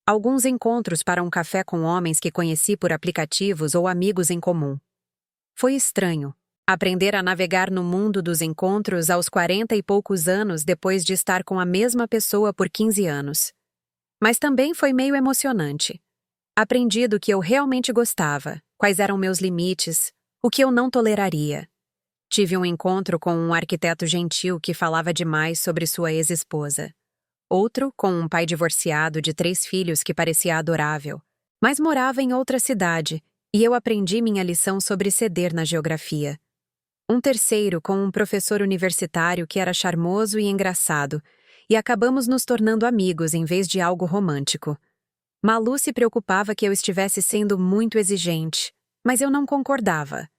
Alguns encontros para um café com homens que conheci por aplicativos ou amigos em comum. Foi estranho aprender a navegar no mundo dos encontros aos 40 e poucos anos depois de estar com a mesma pessoa por 15 anos. Mas também foi meio emocionante. Aprendi do que eu realmente gostava, quais eram meus limites, o que eu não toleraria. Tive um encontro com um arquiteto gentil que falava demais sobre sua ex-esposa. Outro com um pai divorciado de 3 filhos que parecia adorável, mas morava em outra cidade, e eu aprendi minha lição sobre ceder na geografia. Um terceiro com um professor universitário que era charmoso e engraçado, e acabamos nos tornando amigos em vez de algo romântico. Malu se preocupava que eu estivesse sendo muito exigente, mas eu não concordava.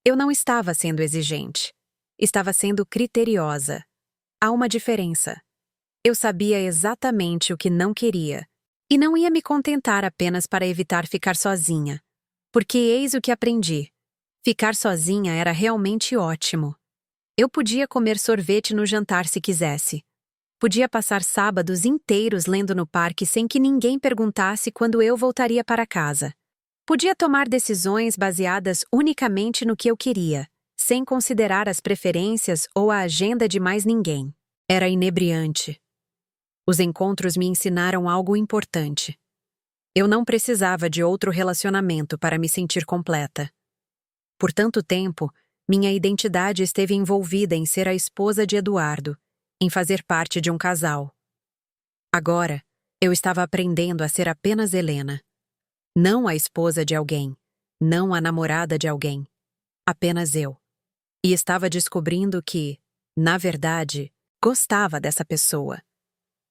Eu não estava sendo exigente. Estava sendo criteriosa. Há uma diferença. Eu sabia exatamente o que não queria, e não ia me contentar apenas para evitar ficar sozinha. Porque eis o que aprendi. Ficar sozinha era realmente ótimo. Eu podia comer sorvete no jantar se quisesse. Podia passar sábados inteiros lendo no parque sem que ninguém perguntasse quando eu voltaria para casa. Podia tomar decisões baseadas unicamente no que eu queria, sem considerar as preferências ou a agenda de mais ninguém. Era inebriante. Os encontros me ensinaram algo importante. Eu não precisava de outro relacionamento para me sentir completa. Por tanto tempo, minha identidade esteve envolvida em ser a esposa de Eduardo, em fazer parte de um casal. Agora, eu estava aprendendo a ser apenas Helena. Não a esposa de alguém, não a namorada de alguém. Apenas eu. E estava descobrindo que, na verdade, gostava dessa pessoa.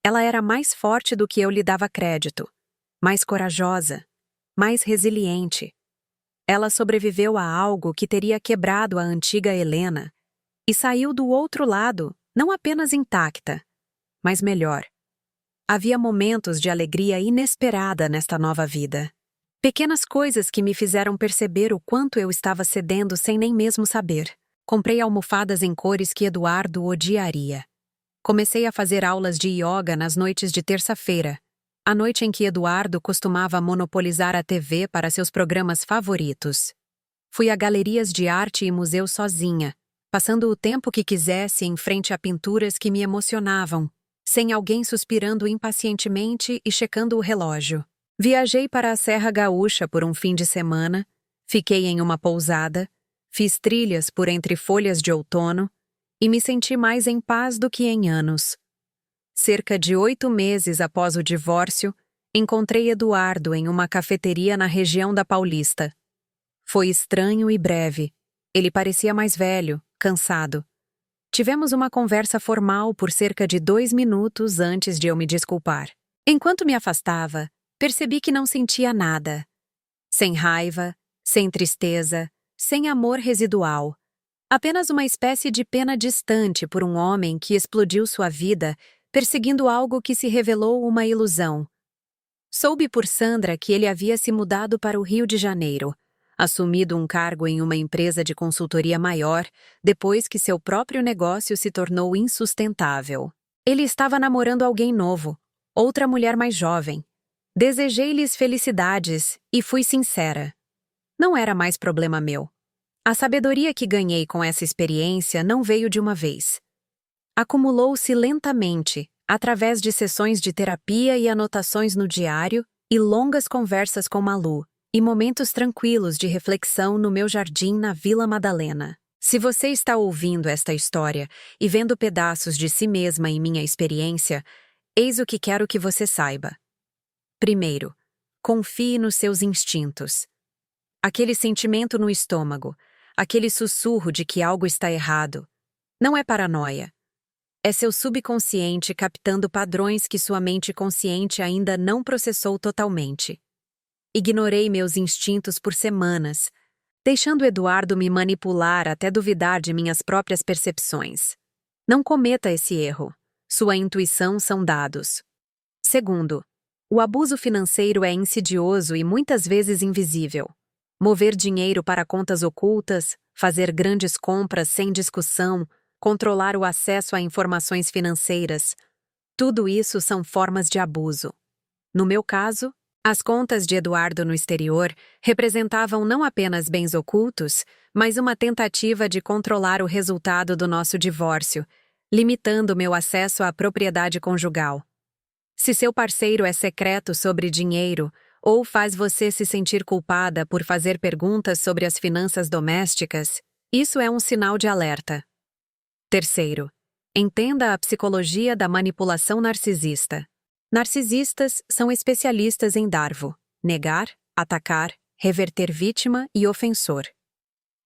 Ela era mais forte do que eu lhe dava crédito, mais corajosa, mais resiliente. Ela sobreviveu a algo que teria quebrado a antiga Helena e saiu do outro lado, não apenas intacta, mas melhor. Havia momentos de alegria inesperada nesta nova vida. Pequenas coisas que me fizeram perceber o quanto eu estava cedendo sem nem mesmo saber. Comprei almofadas em cores que Eduardo odiaria. Comecei a fazer aulas de yoga nas noites de terça-feira, a noite em que Eduardo costumava monopolizar a TV para seus programas favoritos. Fui a galerias de arte e museus sozinha, passando o tempo que quisesse em frente a pinturas que me emocionavam, sem alguém suspirando impacientemente e checando o relógio. Viajei para a Serra Gaúcha por um fim de semana, fiquei em uma pousada, fiz trilhas por entre folhas de outono e me senti mais em paz do que em anos. Cerca de 8 meses após o divórcio, encontrei Eduardo em uma cafeteria na região da Paulista. Foi estranho e breve. Ele parecia mais velho, cansado. Tivemos uma conversa formal por cerca de 2 minutos antes de eu me desculpar. Enquanto me afastava, percebi que não sentia nada. Sem raiva, sem tristeza, sem amor residual. Apenas uma espécie de pena distante por um homem que explodiu sua vida perseguindo algo que se revelou uma ilusão. Soube por Sandra que ele havia se mudado para o Rio de Janeiro, assumido um cargo em uma empresa de consultoria maior depois que seu próprio negócio se tornou insustentável. Ele estava namorando alguém novo, outra mulher mais jovem. Desejei-lhes felicidades e fui sincera. Não era mais problema meu. A sabedoria que ganhei com essa experiência não veio de uma vez. Acumulou-se lentamente, através de sessões de terapia e anotações no diário, e longas conversas com Malu, e momentos tranquilos de reflexão no meu jardim na Vila Madalena. Se você está ouvindo esta história e vendo pedaços de si mesma em minha experiência, eis o que quero que você saiba. Primeiro, confie nos seus instintos. Aquele sentimento no estômago, aquele sussurro de que algo está errado, não é paranoia. É seu subconsciente captando padrões que sua mente consciente ainda não processou totalmente. Ignorei meus instintos por semanas, deixando Eduardo me manipular até duvidar de minhas próprias percepções. Não cometa esse erro. Sua intuição são dados. Segundo, O abuso financeiro é insidioso e muitas vezes invisível. Mover dinheiro para contas ocultas, fazer grandes compras sem discussão, controlar o acesso a informações financeiras. Tudo isso são formas de abuso. No meu caso, as contas de Eduardo no exterior representavam não apenas bens ocultos, mas uma tentativa de controlar o resultado do nosso divórcio, limitando meu acesso à propriedade conjugal. Se seu parceiro é secreto sobre dinheiro ou faz você se sentir culpada por fazer perguntas sobre as finanças domésticas, isso é um sinal de alerta. Terceiro, entenda a psicologia da manipulação narcisista. Narcisistas são especialistas em darvo, negar, atacar, reverter vítima e ofensor.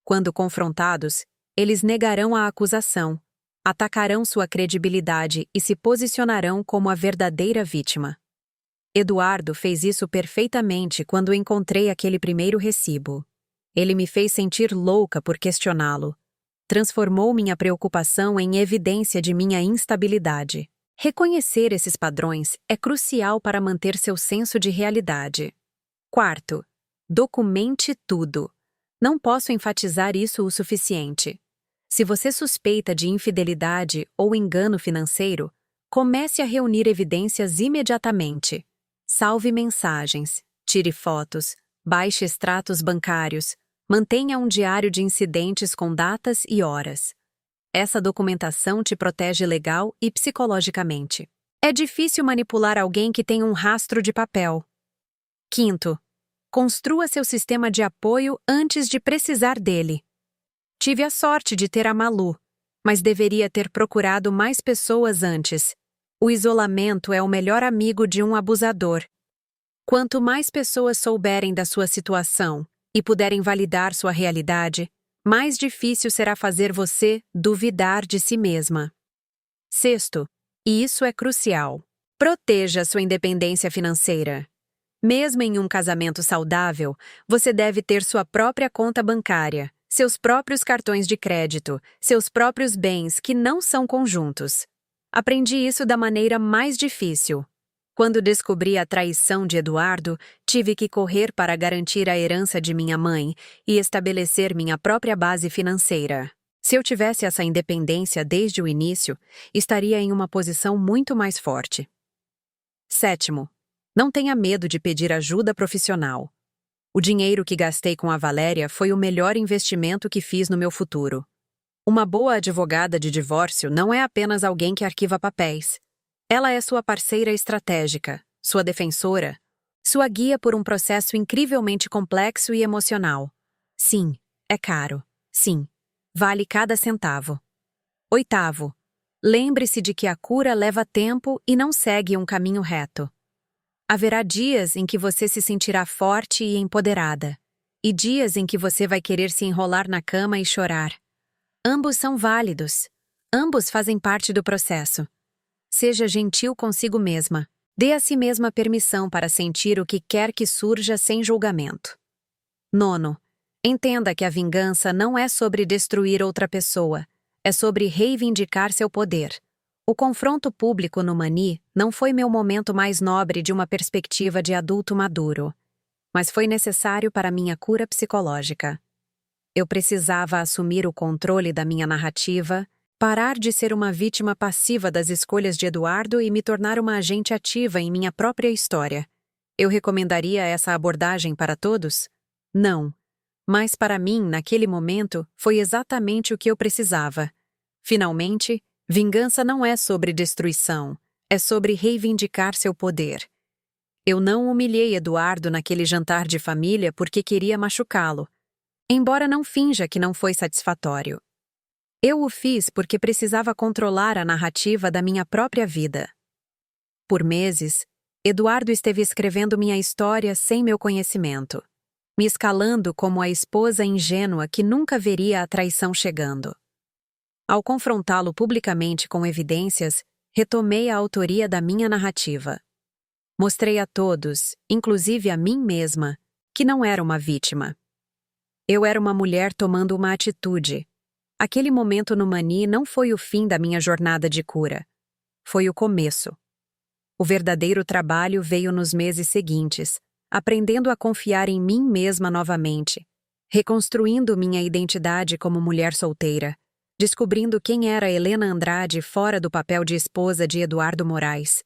Quando confrontados, eles negarão a acusação, atacarão sua credibilidade e se posicionarão como a verdadeira vítima. Eduardo fez isso perfeitamente quando encontrei aquele primeiro recibo. Ele me fez sentir louca por questioná-lo. Transformou minha preocupação em evidência de minha instabilidade. Reconhecer esses padrões é crucial para manter seu senso de realidade. Quarto, documente tudo. Não posso enfatizar isso o suficiente. Se você suspeita de infidelidade ou engano financeiro, comece a reunir evidências imediatamente. Salve mensagens, tire fotos, baixe extratos bancários, mantenha um diário de incidentes com datas e horas. Essa documentação te protege legal e psicologicamente. É difícil manipular alguém que tem um rastro de papel. Quinto, construa seu sistema de apoio antes de precisar dele. Tive a sorte de ter a Malu, mas deveria ter procurado mais pessoas antes. O isolamento é o melhor amigo de um abusador. Quanto mais pessoas souberem da sua situação e puderem validar sua realidade, mais difícil será fazer você duvidar de si mesma. Sexto, e isso é crucial, proteja sua independência financeira. Mesmo em um casamento saudável, você deve ter sua própria conta bancária, seus próprios cartões de crédito, seus próprios bens que não são conjuntos. Aprendi isso da maneira mais difícil. Quando descobri a traição de Eduardo, tive que correr para garantir a herança de minha mãe e estabelecer minha própria base financeira. Se eu tivesse essa independência desde o início, estaria em uma posição muito mais forte. Sétimo, não tenha medo de pedir ajuda profissional. O dinheiro que gastei com a Valéria foi o melhor investimento que fiz no meu futuro. Uma boa advogada de divórcio não é apenas alguém que arquiva papéis. Ela é sua parceira estratégica, sua defensora, sua guia por um processo incrivelmente complexo e emocional. Sim, é caro. Sim, vale cada centavo. Oitavo, lembre-se de que a cura leva tempo e não segue um caminho reto. Haverá dias em que você se sentirá forte e empoderada, e dias em que você vai querer se enrolar na cama e chorar. Ambos são válidos. Ambos fazem parte do processo. Seja gentil consigo mesma. Dê a si mesma permissão para sentir o que quer que surja sem julgamento. Nono, entenda que a vingança não é sobre destruir outra pessoa, é sobre reivindicar seu poder. O confronto público no Mani não foi meu momento mais nobre de uma perspectiva de adulto maduro, mas foi necessário para minha cura psicológica. Eu precisava assumir o controle da minha narrativa, parar de ser uma vítima passiva das escolhas de Eduardo e me tornar uma agente ativa em minha própria história. Eu recomendaria essa abordagem para todos? Não. Mas para mim, naquele momento, foi exatamente o que eu precisava. Finalmente, vingança não é sobre destruição, é sobre reivindicar seu poder. Eu não humilhei Eduardo naquele jantar de família porque queria machucá-lo, embora não finja que não foi satisfatório. Eu o fiz porque precisava controlar a narrativa da minha própria vida. Por meses, Eduardo esteve escrevendo minha história sem meu conhecimento, me escalando como a esposa ingênua que nunca veria a traição chegando. Ao confrontá-lo publicamente com evidências, retomei a autoria da minha narrativa. Mostrei a todos, inclusive a mim mesma, que não era uma vítima. Eu era uma mulher tomando uma atitude. Aquele momento no Mani não foi o fim da minha jornada de cura. Foi o começo. O verdadeiro trabalho veio nos meses seguintes, aprendendo a confiar em mim mesma novamente, reconstruindo minha identidade como mulher solteira, descobrindo quem era Helena Andrade fora do papel de esposa de Eduardo Moraes.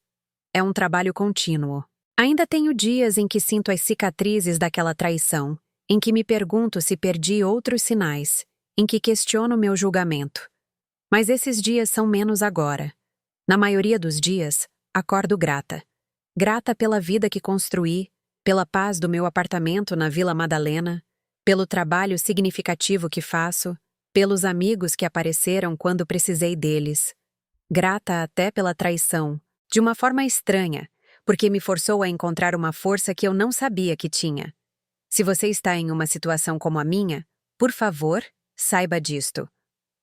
É um trabalho contínuo. Ainda tenho dias em que sinto as cicatrizes daquela traição, em que me pergunto se perdi outros sinais, em que questiono meu julgamento. Mas esses dias são menos agora. Na maioria dos dias, acordo grata. Grata pela vida que construí, pela paz do meu apartamento na Vila Madalena, pelo trabalho significativo que faço, pelos amigos que apareceram quando precisei deles. Grata até pela traição, de uma forma estranha, porque me forçou a encontrar uma força que eu não sabia que tinha. Se você está em uma situação como a minha, por favor, saiba disto.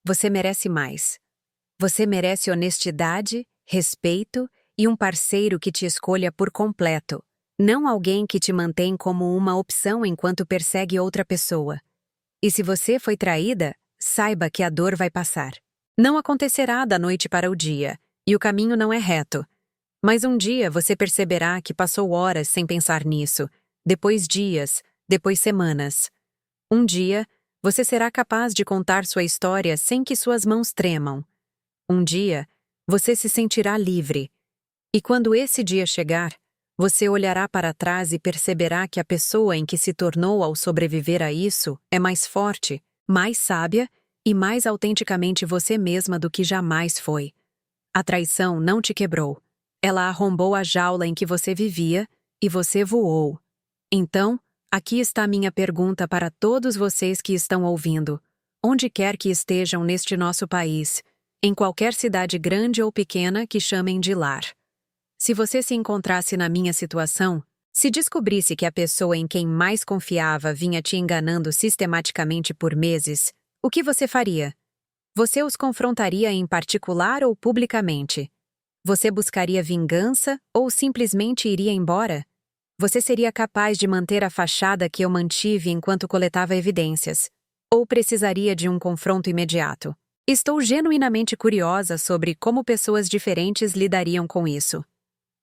Você merece mais. Você merece honestidade, respeito e um parceiro que te escolha por completo, não alguém que te mantém como uma opção enquanto persegue outra pessoa. E se você foi traída, saiba que a dor vai passar. Não acontecerá da noite para o dia, e o caminho não é reto. Mas um dia você perceberá que passou horas sem pensar nisso, depois dias, depois semanas. Um dia, você será capaz de contar sua história sem que suas mãos tremam. Um dia, você se sentirá livre. E quando esse dia chegar, você olhará para trás e perceberá que a pessoa em que se tornou ao sobreviver a isso é mais forte, mais sábia e mais autenticamente você mesma do que jamais foi. A traição não te quebrou. Ela arrombou a jaula em que você vivia e você voou. Então, aqui está a minha pergunta para todos vocês que estão ouvindo. Onde quer que estejam neste nosso país, em qualquer cidade grande ou pequena que chamem de lar. Se você se encontrasse na minha situação, se descobrisse que a pessoa em quem mais confiava vinha te enganando sistematicamente por meses, o que você faria? Você os confrontaria em particular ou publicamente? Você buscaria vingança ou simplesmente iria embora? Você seria capaz de manter a fachada que eu mantive enquanto coletava evidências? Ou precisaria de um confronto imediato? Estou genuinamente curiosa sobre como pessoas diferentes lidariam com isso.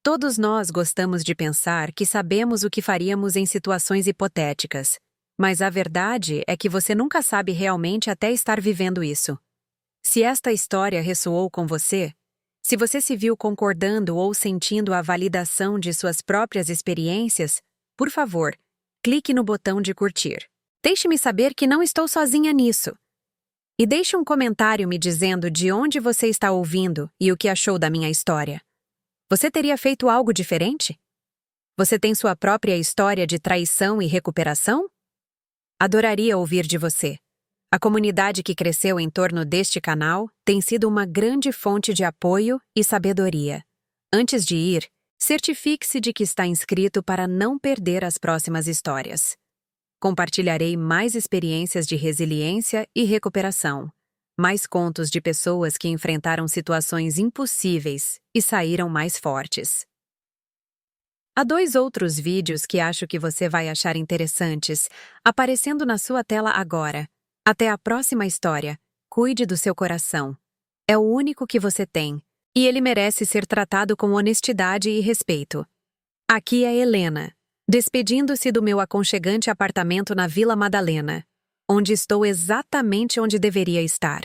Todos nós gostamos de pensar que sabemos o que faríamos em situações hipotéticas, mas a verdade é que você nunca sabe realmente até estar vivendo isso. Se esta história ressoou com você, se você se viu concordando ou sentindo a validação de suas próprias experiências, por favor, clique no botão de curtir. Deixe-me saber que não estou sozinha nisso. E deixe um comentário me dizendo de onde você está ouvindo e o que achou da minha história. Você teria feito algo diferente? Você tem sua própria história de traição e recuperação? Adoraria ouvir de você. A comunidade que cresceu em torno deste canal tem sido uma grande fonte de apoio e sabedoria. Antes de ir, certifique-se de que está inscrito para não perder as próximas histórias. Compartilharei mais experiências de resiliência e recuperação, mais contos de pessoas que enfrentaram situações impossíveis e saíram mais fortes. Há 2 outros vídeos que acho que você vai achar interessantes, aparecendo na sua tela agora. Até a próxima história. Cuide do seu coração. É o único que você tem, e ele merece ser tratado com honestidade e respeito. Aqui é Helena, despedindo-se do meu aconchegante apartamento na Vila Madalena, onde estou exatamente onde deveria estar.